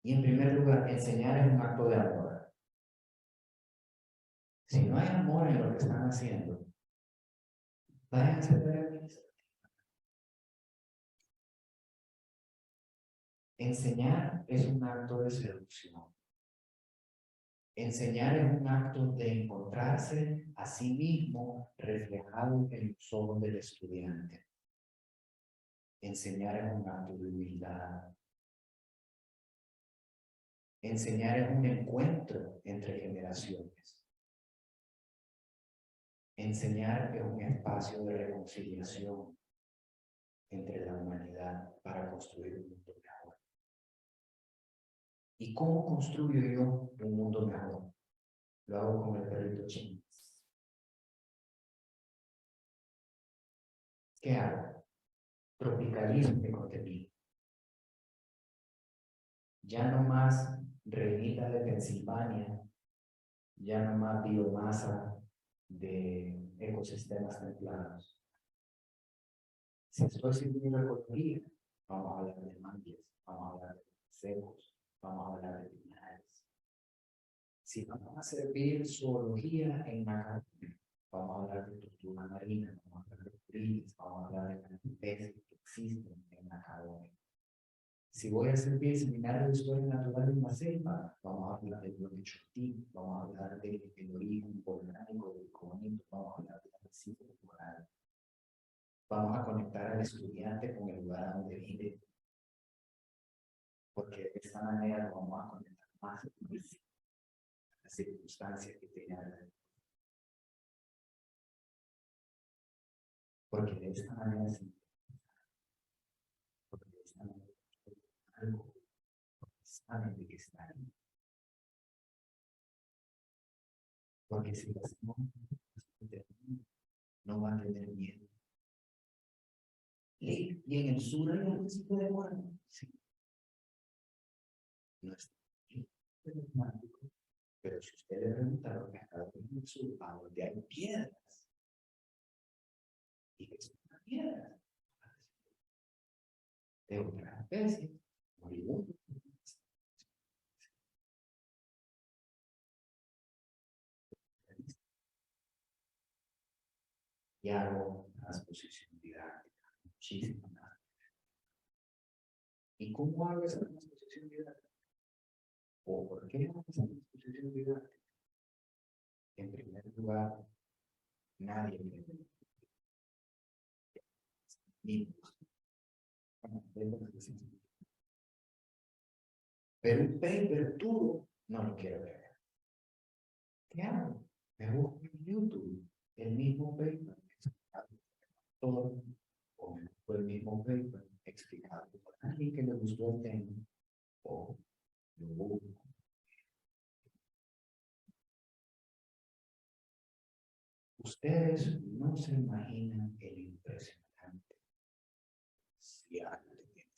Speaker 1: Y en primer lugar, enseñar es un acto de amor. Si no hay amor en lo que están haciendo, vayan a hacer administrativa. Enseñar es un acto de seducción. Enseñar es un acto de encontrarse a sí mismo reflejado en los ojos del estudiante. Enseñar es un acto de humildad. Enseñar es un encuentro entre generaciones. Enseñar es un espacio de reconciliación entre la humanidad para construir un mundo mejor. ¿Y cómo construyo yo un mundo mejor? Lo hago con el perrito chino. ¿Qué hago? Tropicalismo de contenido. Ya no más reinita de Pensilvania, ya no más biomasa de ecosistemas templados. Si estoy sirviendo ecología, vamos a hablar de mangues, vamos a hablar de secos, vamos a hablar de pinares. Si vamos a servir zoología en la vamos a hablar de tortuga marina, vamos a hablar de krilis, vamos a hablar de las especies que existen en la cadena. Si voy a servir seminario de historia natural en la selva, vamos a hablar del bloque Chortín, vamos a hablar del origen volcánico del Conito, vamos a hablar del arrecife de coral. Vamos a conectar al estudiante con el lugar donde vive, porque de esta manera lo vamos a conectar más. las circunstancias que tiene alrededor. Porque de esta manera se porque de esta manera algo saben de que está ahí. Porque si lo hacemos, no va a tener miedo. Y en el sur hay un principio de muerte. Sí. No es romántico, pero si usted le pregunta a los pescadores en el sur, a donde hay piedras, y que son unas piedras de otra especie, moribunda. Y hago transposición didáctica, muchísimas más. ¿Y cómo hago esa transposición didáctica? ¿O por qué hago esa transposición didáctica? En primer lugar, nadie me pero un paper duro no lo quiero ver. ¿Qué hago? Me busco en YouTube el mismo paper explicado todo, o me busco el mismo paper explicado por alguien que le gustó el tema, o lo busco. Ustedes no se imaginan el impresionante cielo que tiene.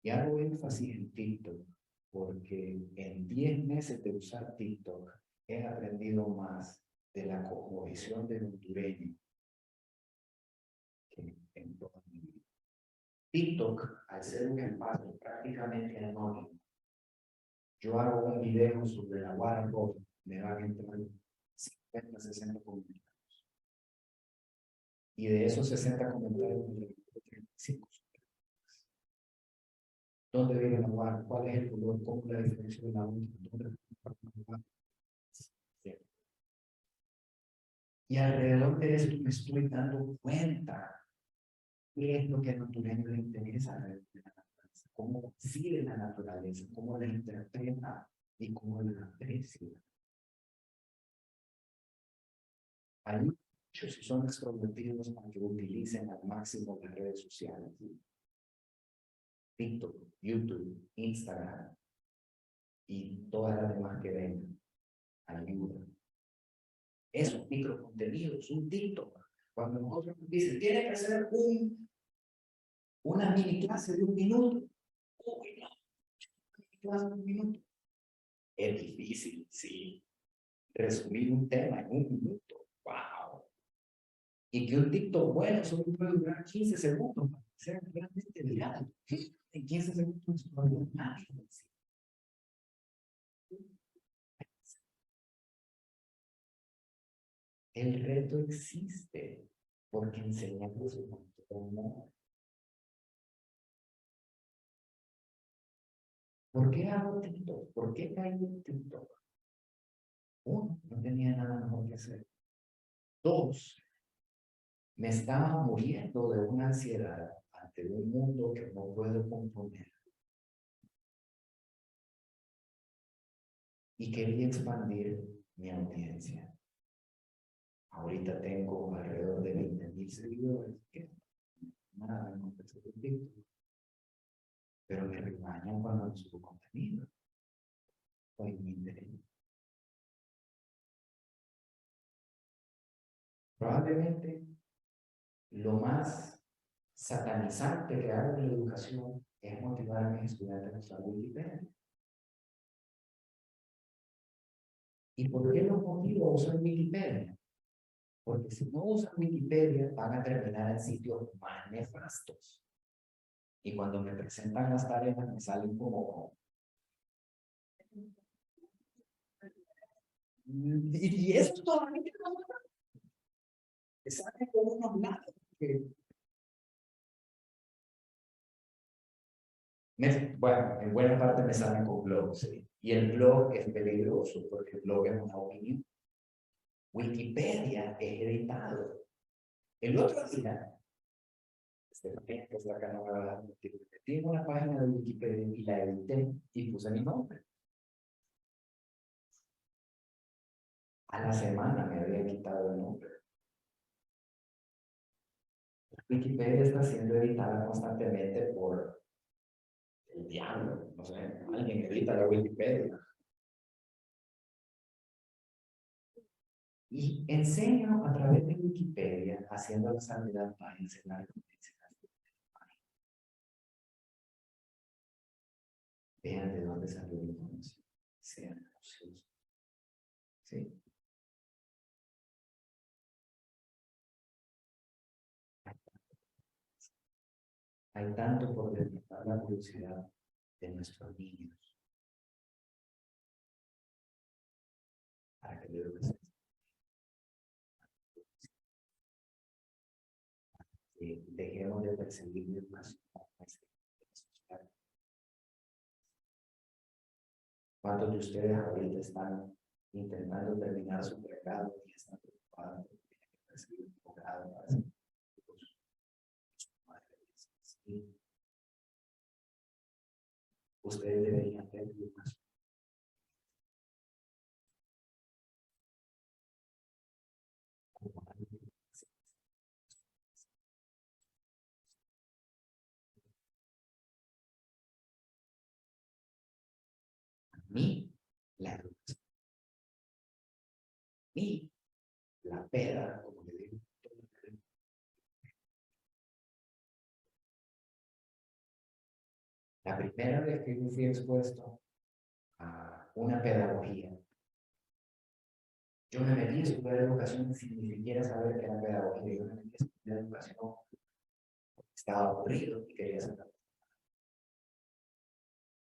Speaker 1: Y hago énfasis en TikTok porque en 10 meses de usar TikTok he aprendido más de la cosmovisión del hondureño que en toda mi vida. TikTok, al ser un espacio prácticamente anónimo, yo hago un video sobre la water bottle, me van a entrar 50, 60 comentarios. Y de esos 60 comentarios, me 35. ¿Dónde vive la water? ¿Cuál es el color? ¿Cómo es la diferencia de la última? Y alrededor de esto me estoy dando cuenta qué es lo que a los hondureños les interesa de la naturaleza, cómo concibe la naturaleza, cómo la interpreta y cómo la aprecia. Hay muchos si son extrovertidos para que utilicen al máximo las redes sociales. TikTok, YouTube, Instagram y todas las demás que vengan. Ayuda. Esos microcontenidos, un TikTok. Cuando nosotros nos dicen, tiene que hacer una mini clase de 1 minuto. Uy, no, una mini clase de 1 minuto. Es difícil, sí. Resumir un tema en 1 minuto. ¡Wow! Y que un TikTok bueno solo puede durar 15 segundos para ser realmente viral. En 15 segundos no hay nada. El reto existe porque enseñamos un amor. ¿Por qué hago TikTok? ¿Por qué caigo en TikTok? 1, no tenía nada mejor que hacer. 2, me estaba muriendo de una ansiedad ante un mundo que no puedo componer. Y quería expandir mi audiencia. Ahorita tengo alrededor de 20,000 seguidores, que nada en contexto de TikTok. Pero me regañan cuando no subo contenido. Hoy me interesa. Probablemente lo más satanizante que hago en la educación es motivar a mis estudiantes a usar Wikipedia. ¿Y por qué los motivo a usar Wikipedia? Porque si no usan Wikipedia van a terminar en sitios más nefastos. Y cuando me presentan las tareas me salen como... Y esto todavía no me salen como unos lados. Bueno, en buena parte me salen con blogs, ¿sí? Y el blog es peligroso porque el blog es una opinión. Wikipedia es editado. El otro día, que es la que no me va a dar, metí una página de Wikipedia y la edité y puse mi nombre. A la semana me había quitado el nombre. Wikipedia está siendo editada constantemente por el diablo, no sé, alguien edita la Wikipedia. Y enseño a través de Wikipedia, haciendo la sanidad para enseñar. Vean de dónde salió la información. Sean ociosos. ¿Sí? Hay tanto por despertar la curiosidad de nuestros niños para que luego dejemos de perseguir la educación. ¿Cuántos de ustedes ahorita están intentando terminar su pregrado y están preocupados porque tienen que recibir un posgrado para ser sí. Ustedes deberían tener educación. A mí, la educación. A mí, la peda, como le digo. La primera vez que yo fui expuesto a una pedagogía, yo me metí a estudiar educación sin ni siquiera saber qué era pedagogía. Yo me metí a estudiar educación porque estaba aburrido y quería saber.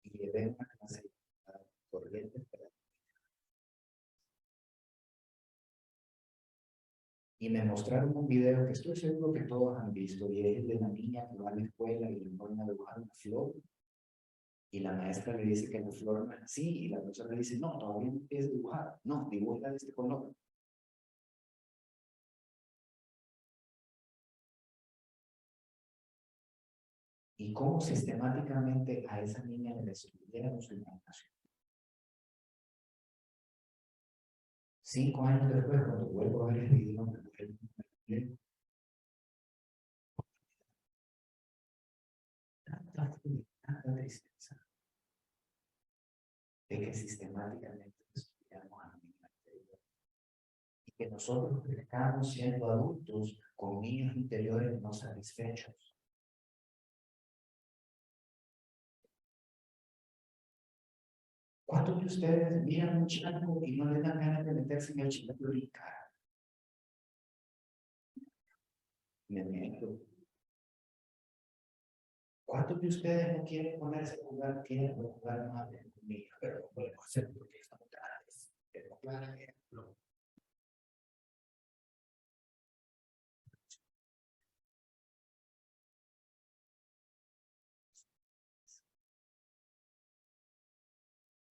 Speaker 1: Y llevé una clase de corriente pedagógica. Y me mostraron un video que estoy seguro que todos han visto, y es el de la niña que va a la escuela y le ponen a dibujar una flor, y la maestra le dice que la flor no es así, y la profesora le dice, no, todavía no empiezas a dibujar, no, dibuja de este color. Y cómo sistemáticamente a esa niña le destruyeron su imaginación. 5 años después, cuando vuelvo a ver el video, tanta tristeza de que sistemáticamente destruyamos a la niña interior. Y que nosotros crezcamos siendo adultos con niños interiores no satisfechos. ¿Cuántos de ustedes miran un chilango y no les dan ganas de meterse en el chilango y brincar? Me meto. ¿Cuántos de ustedes no quieren ponerse a jugar tierra o jugar madre conmigo? Pero no podemos hacer porque estamos grandes. Pero claro, ejemplo.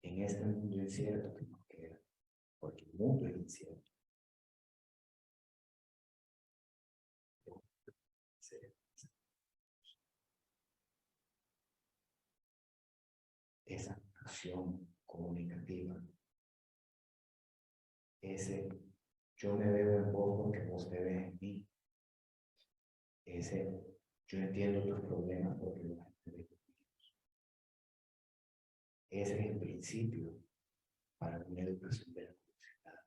Speaker 1: En este mundo incierto que nos queda, porque el mundo es incierto. Esa acción comunicativa, ese yo me veo en vos porque vos te ves en mí, ese yo entiendo tus problemas porque los entiendo. Ese es el principio para una educación de la curiosidad.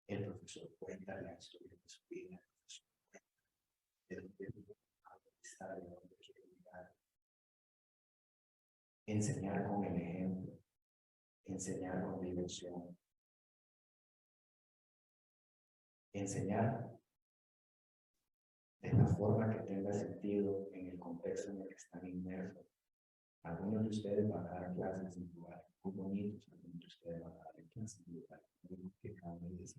Speaker 1: El profesor cuenta la historia de su vida, de dónde está, de dónde quiere llegar. Enseñar con el ejemplo, enseñar con diversión, enseñar de la forma que tenga sentido en el contexto en el que están inmersos. Algunos de ustedes van a dar clases en lugares muy bonitos, algunos de ustedes van a dar clases en lugares muy complicados.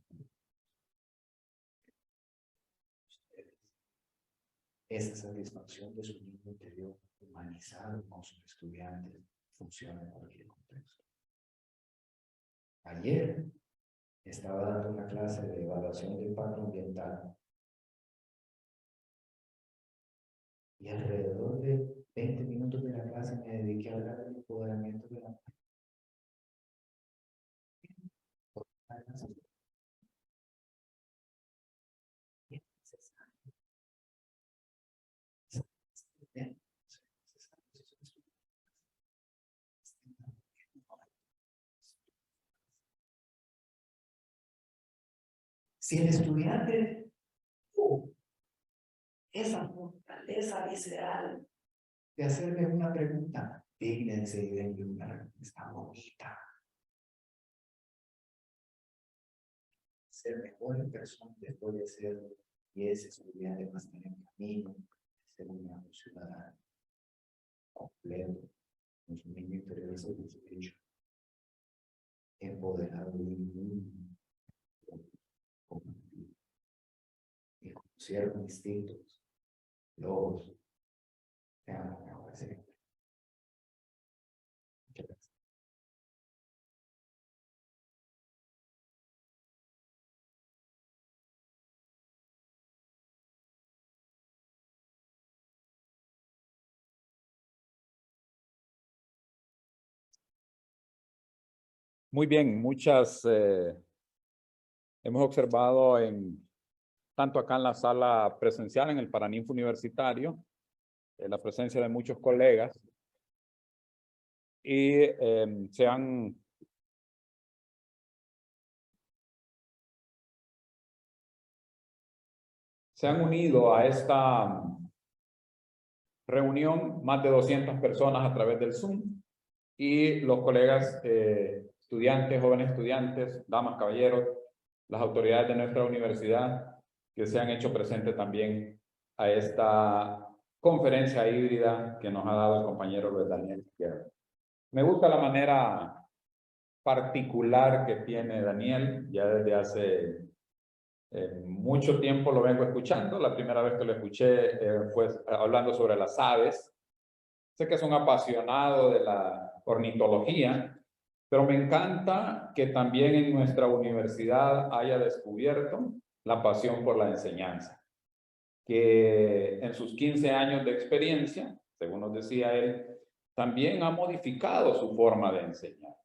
Speaker 1: Esa satisfacción de su niño interior humanizado con sus estudiantes funciona en cualquier contexto. Ayer estaba dando una clase de evaluación de impacto ambiental y alrededor de 20 minutos de la clase me dediqué a hablar del empoderamiento de la mujer. Si el estudiante tuvo esa fortaleza visceral de hacerle una pregunta, dígnense y denle una respuesta bonita. Ser mejor persona después de ser, y ese estudiante más en el camino, ser un ciudadano completo, con su niño interior satisfecho, empoderado de un mundo y con ciertos instintos, lobos, te amo mejor siempre. Muchas gracias.
Speaker 2: Muy bien, hemos observado tanto acá en la sala presencial, en el Paraninfo Universitario, la presencia de muchos colegas y se han unido a esta reunión más de 200 personas a través del Zoom y los colegas estudiantes, jóvenes estudiantes, damas, caballeros, las autoridades de nuestra universidad que se han hecho presentes también a esta conferencia híbrida que nos ha dado el compañero Luis Daniel Izquierdo. Me gusta la manera particular que tiene Daniel, ya desde hace mucho tiempo lo vengo escuchando. La primera vez que lo escuché fue hablando sobre las aves. Sé que es un apasionado de la ornitología, pero me encanta que también en nuestra universidad haya descubierto la pasión por la enseñanza, que en sus 15 años de experiencia, según nos decía él, también ha modificado su forma de enseñar.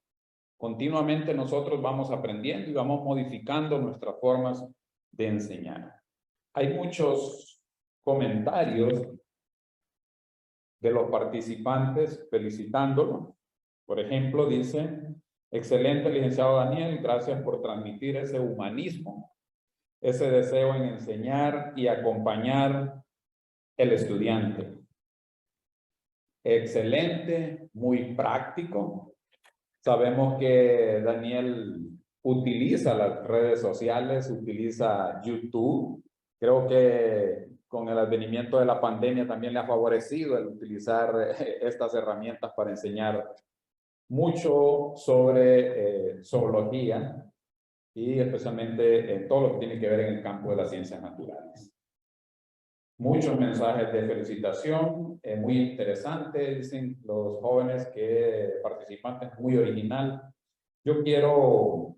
Speaker 2: Continuamente nosotros vamos aprendiendo y vamos modificando nuestras formas de enseñar. Hay muchos comentarios de los participantes felicitándolo. Por ejemplo, dice: excelente, licenciado Daniel, gracias por transmitir ese humanismo, ese deseo en enseñar y acompañar el estudiante. Excelente, muy práctico. Sabemos que Daniel utiliza las redes sociales, utiliza YouTube. Creo que con el advenimiento de la pandemia también le ha favorecido el utilizar estas herramientas para enseñar mucho sobre zoología y especialmente en todo lo que tiene que ver en el campo de las ciencias naturales. Muchos mensajes de felicitación, muy interesantes, dicen los jóvenes que participantes, muy original. Yo quiero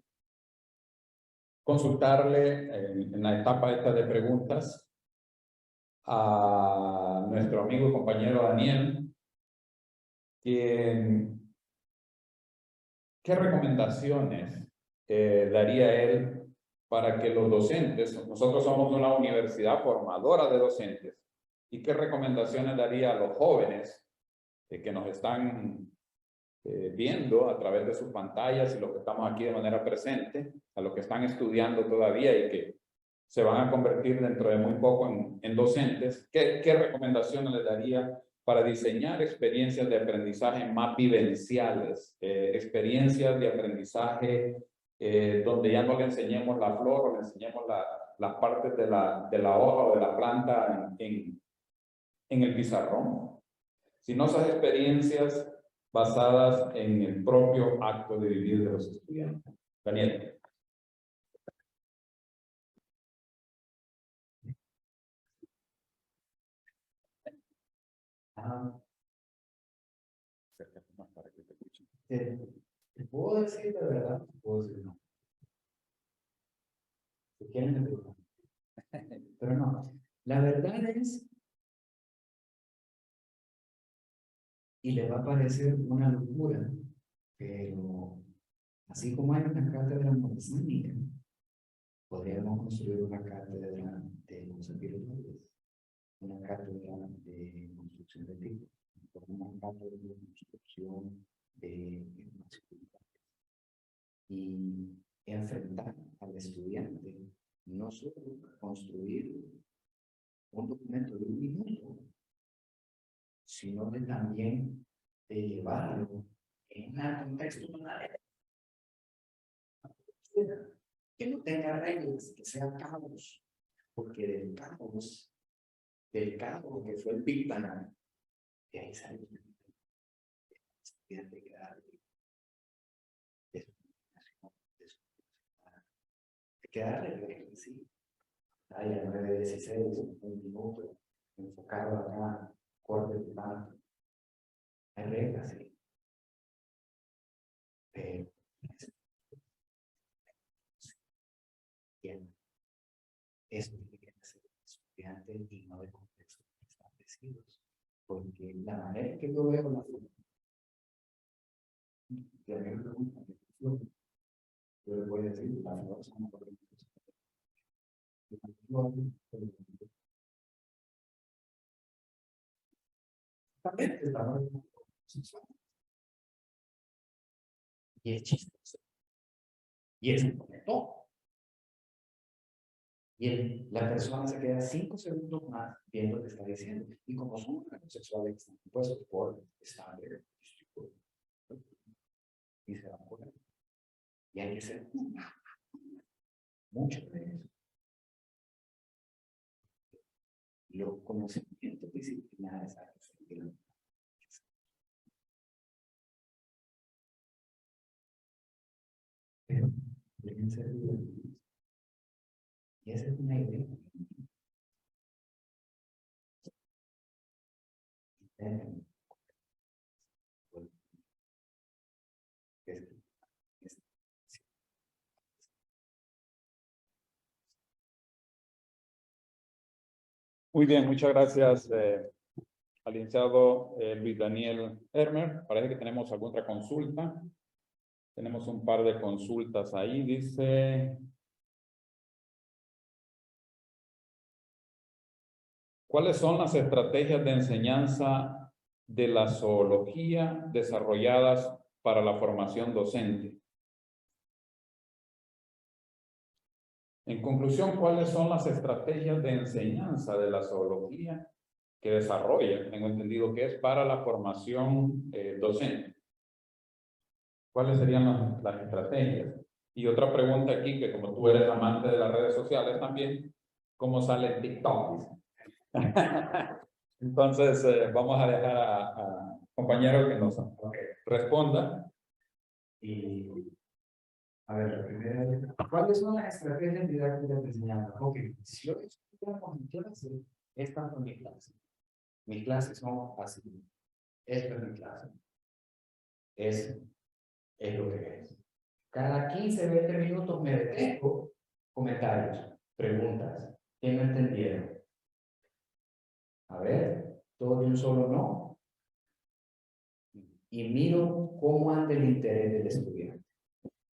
Speaker 2: consultarle en la etapa esta de preguntas a nuestro amigo y compañero Daniel, ¿qué recomendaciones daría él para que los docentes, nosotros somos una universidad formadora de docentes, y qué recomendaciones daría a los jóvenes que nos están viendo a través de sus pantallas y los que estamos aquí de manera presente, a los que están estudiando todavía y que se van a convertir dentro de muy poco en docentes? ¿Qué recomendaciones les daría para diseñar experiencias de aprendizaje más vivenciales, experiencias de aprendizaje donde ya no le enseñemos la flor o le enseñemos las partes de la hoja o de la planta en el pizarrón, sino esas experiencias basadas en el propio acto de vivir de los estudiantes? Daniel.
Speaker 1: ¿Te puedo decir la verdad? Te puedo decir no. Si quieren me preguntan. Pero no, la verdad es, y le va a parecer una locura, pero Así como hay una cátedra mosánica, podríamos construir una cátedra de cosas virtuales, una cátedra de construcción de tipos, una cátedra de construcción de masculinidad. Y enfrentar al estudiante no solo construir un documento de 1 minuto, sino de también de llevarlo en un contexto de una ley que no tenga reglas, que sea caos, porque del caos que fue el Big Bang, de ahí salió el estudiante que da que darle reglas, sí. Hay a 9:16, 1 minuto, enfocado acá, corte de tanto. Hay reglas, sí. Pero bien, eso tiene que ser estudiante y no de contextos establecidos. Porque la manera que yo veo la forma, que a mí me preguntan, yo les voy a decir, la verdad es una cosa. También estamos y es chistoso. Y es un conector. Y la persona se queda 5 segundos más viendo lo que está diciendo. Y como son homosexuales, están impuestos por estándar, y se van por ahí. Y hay que ser mucho de eso. Los conocimientos disciplinares hay que seguir. Pero deben ser divertidos. Y esa es una idea.
Speaker 2: Muy bien, muchas gracias al licenciado Luis Daniel Hermer. Parece que tenemos alguna otra consulta. Tenemos un par de consultas ahí. Dice, ¿cuáles son las estrategias de enseñanza de la zoología desarrolladas para la formación docente? En conclusión, ¿cuáles son las estrategias de enseñanza de la zoología que desarrolla? Tengo entendido que es para la formación docente. ¿Cuáles serían las estrategias? Y otra pregunta aquí, que como tú eres amante de las redes sociales también, ¿cómo sale TikTok? Entonces, vamos a dejar a compañero que nos responda.
Speaker 1: Y a ver, la primera, ¿cuáles son las estrategias didácticas de enseñanza? Ok, si yo estudiamos en clase, estas son mis clases. Mis clases son así. Esta es mi clase. Es lo que es. Cada 15, 20 minutos me detengo, comentarios, preguntas. ¿Qué no entendieron? A ver, todo de un solo no. Y miro cómo anda el interés del estudiante.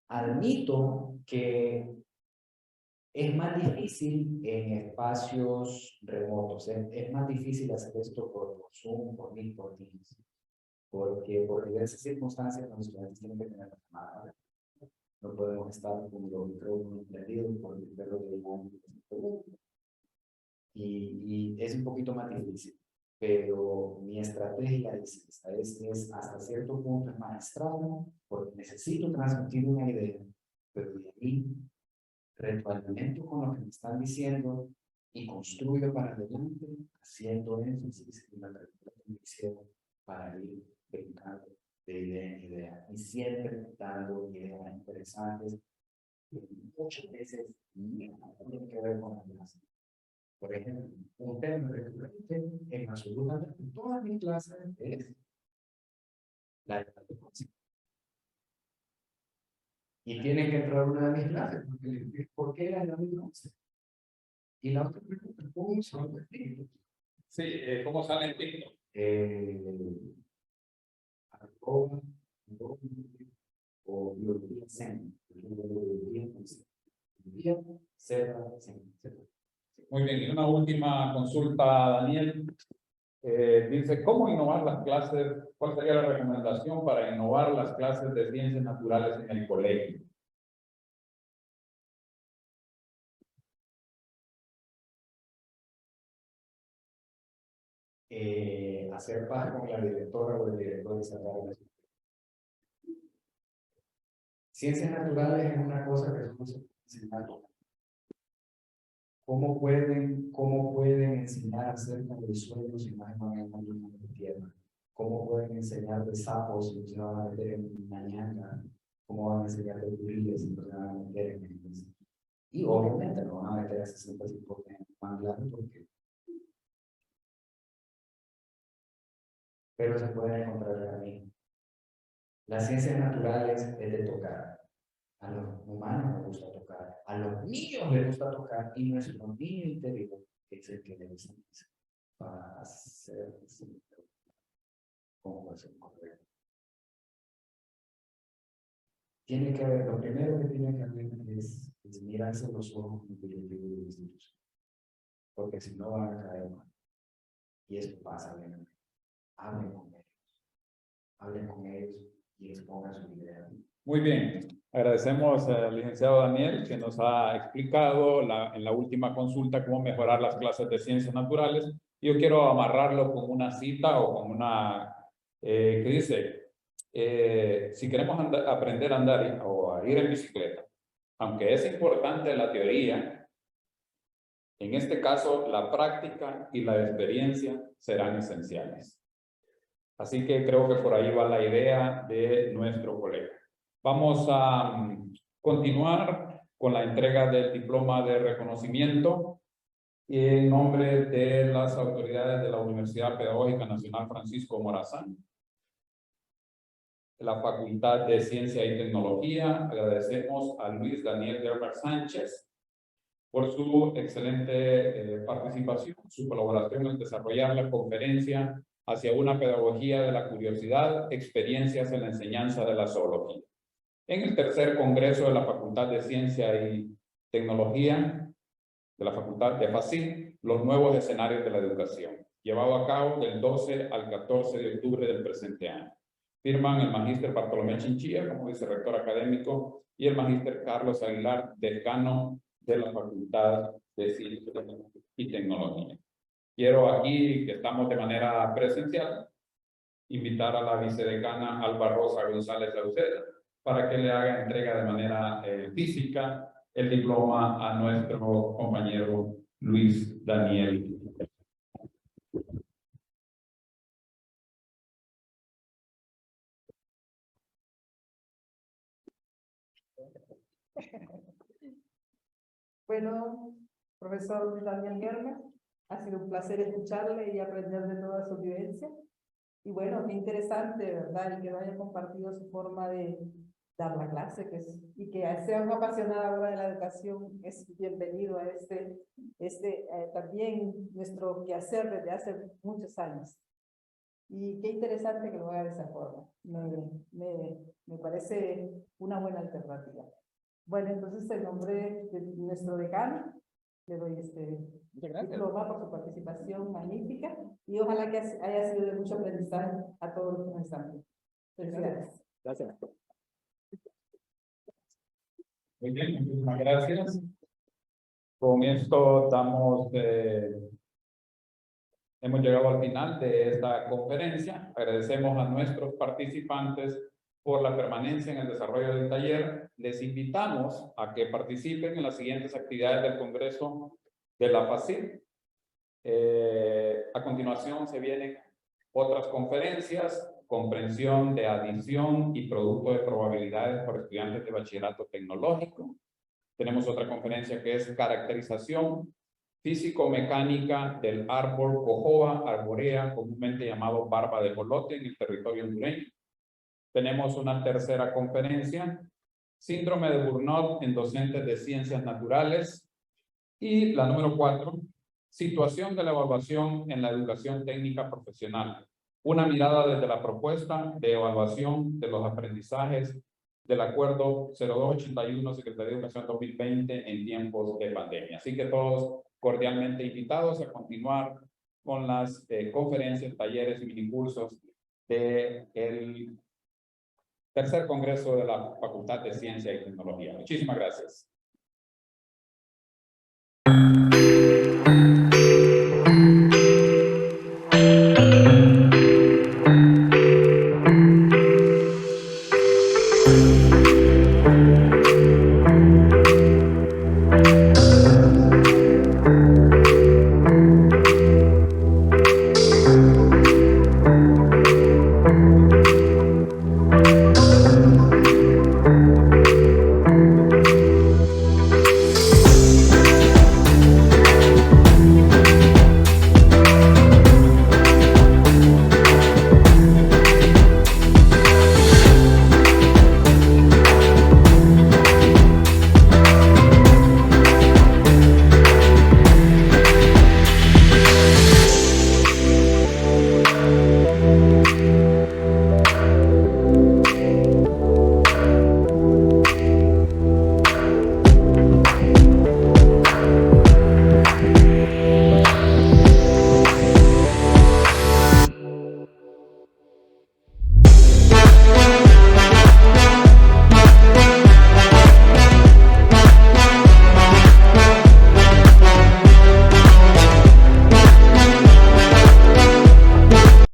Speaker 1: Admito que es más difícil en espacios remotos. Es más difícil hacer esto por Zoom, por Meet, por Teams. Porque por diversas circunstancias los estudiantes tienen que tener la llamada. No podemos estar con los micrófonos prendidos por el verlo de y es un poquito más difícil. Pero mi estrategia es hasta cierto punto es maestrado, porque necesito transmitir una idea, pero de ahí retroalimento con lo que me están diciendo y construyo para adelante, haciendo énfasis en la reflexión para ir brincando de idea en idea y siempre dando ideas interesantes que muchas veces no tienen que ver con la clase. Por ejemplo, un tema recurrente en absolutamente todas mis clases es la educación. Y tienen que entrar una de mis clases porque les digo, ¿por qué era la misma? Y la otra pregunta, ¿cómo se lo explico?
Speaker 2: Sí, ¿cómo sale en TikTok?
Speaker 1: o biología zen, biología Z, zen, etc.
Speaker 2: Muy bien, y una última consulta, Daniel. Dice, ¿cómo innovar las clases? ¿Cuál sería la recomendación para innovar las clases de ciencias naturales en el colegio?
Speaker 1: Hacer paz con la directora o el director de esa área. Ciencias naturales es una cosa que no se puede enseñar. ¿Cómo pueden enseñar acerca del suelo si no van a en la tierra? ¿Cómo pueden enseñar de sapos si no se van a meter en una ñanga? ¿Cómo van a enseñar de turiles si no se van a meter en el... Y obviamente no van a meter a 65 en manglar porque... Pero se pueden encontrar el camino. Las ciencias naturales es de tocar. A los humanos les gusta tocar, a los niños les gusta tocar, y nuestro niño interior es el que debe ser para hacer como es el correcto. Tiene que haber, lo primero que tiene que haber es mirarse los ojos con el directivo de la institución, porque si no van a caer mal. Y eso pasa bien. Hablen con ellos y expongan su idea.
Speaker 2: Muy bien, agradecemos al licenciado Daniel que nos ha explicado en la última consulta cómo mejorar las clases de ciencias naturales. Yo quiero amarrarlo con una cita o con una que dice, si queremos aprender a andar o a ir en bicicleta, aunque es importante la teoría, en este caso la práctica y la experiencia serán esenciales. Así que creo que por ahí va la idea de nuestro colega. Vamos a continuar con la entrega del diploma de reconocimiento en nombre de las autoridades de la Universidad Pedagógica Nacional Francisco Morazán, la Facultad de Ciencia y Tecnología. Agradecemos a Luis Daniel Gerber Sánchez por su excelente participación, su colaboración en desarrollar la conferencia hacia una pedagogía de la curiosidad, experiencias en la enseñanza de la zoología. En el tercer congreso de la Facultad de Ciencia y Tecnología de la Facultad de FACIL, los nuevos escenarios de la educación, llevado a cabo del 12 al 14 de octubre del presente año. Firman el magíster Bartolomé Chinchilla como vicerrector académico y el magíster Carlos Aguilar, decano de la Facultad de Ciencia y Tecnología. Quiero aquí, que estamos de manera presencial, invitar a la vicedecana Alba Rosa González Sauceda para que le haga entrega de manera física el diploma a nuestro compañero Luis Daniel.
Speaker 3: Bueno, profesor Luis Daniel Gerber, ha sido un placer escucharle y aprender de toda su vivencia. Y bueno, qué interesante, ¿verdad? Y que no haya compartido su forma de dar la clase, y que sea un apasionado ahora de la educación, es bienvenido a también nuestro quehacer desde hace muchos años. Y qué interesante que lo haga de esa forma. Me parece una buena alternativa. Bueno, entonces en nombre de nuestro decano, le doy diploma por su participación magnífica y ojalá que haya sido de mucho aprendizaje a todos los que nos están viendo. Felicidades.
Speaker 2: Gracias. Muy bien, muchísimas gracias. Con esto hemos llegado al final de esta conferencia. Agradecemos a nuestros participantes por la permanencia en el desarrollo del taller. Les invitamos a que participen en las siguientes actividades del Congreso de la FACIL. A continuación se vienen otras conferencias: comprensión de adición y producto de probabilidades por estudiantes de bachillerato tecnológico. Tenemos otra conferencia que es caracterización físico-mecánica del árbol cojoa arborea, comúnmente llamado barba de jolote en el territorio hondureño. Tenemos una tercera conferencia, síndrome de Burnout en docentes de ciencias naturales. Y la número 4, situación de la evaluación en la educación técnica profesional. Una mirada desde la propuesta de evaluación de los aprendizajes del Acuerdo 0281 Secretaría de Educación 2020 en tiempos de pandemia. Así que todos cordialmente invitados a continuar con las conferencias, talleres y minicursos del tercer Congreso de la Facultad de Ciencia y Tecnología. Muchísimas gracias.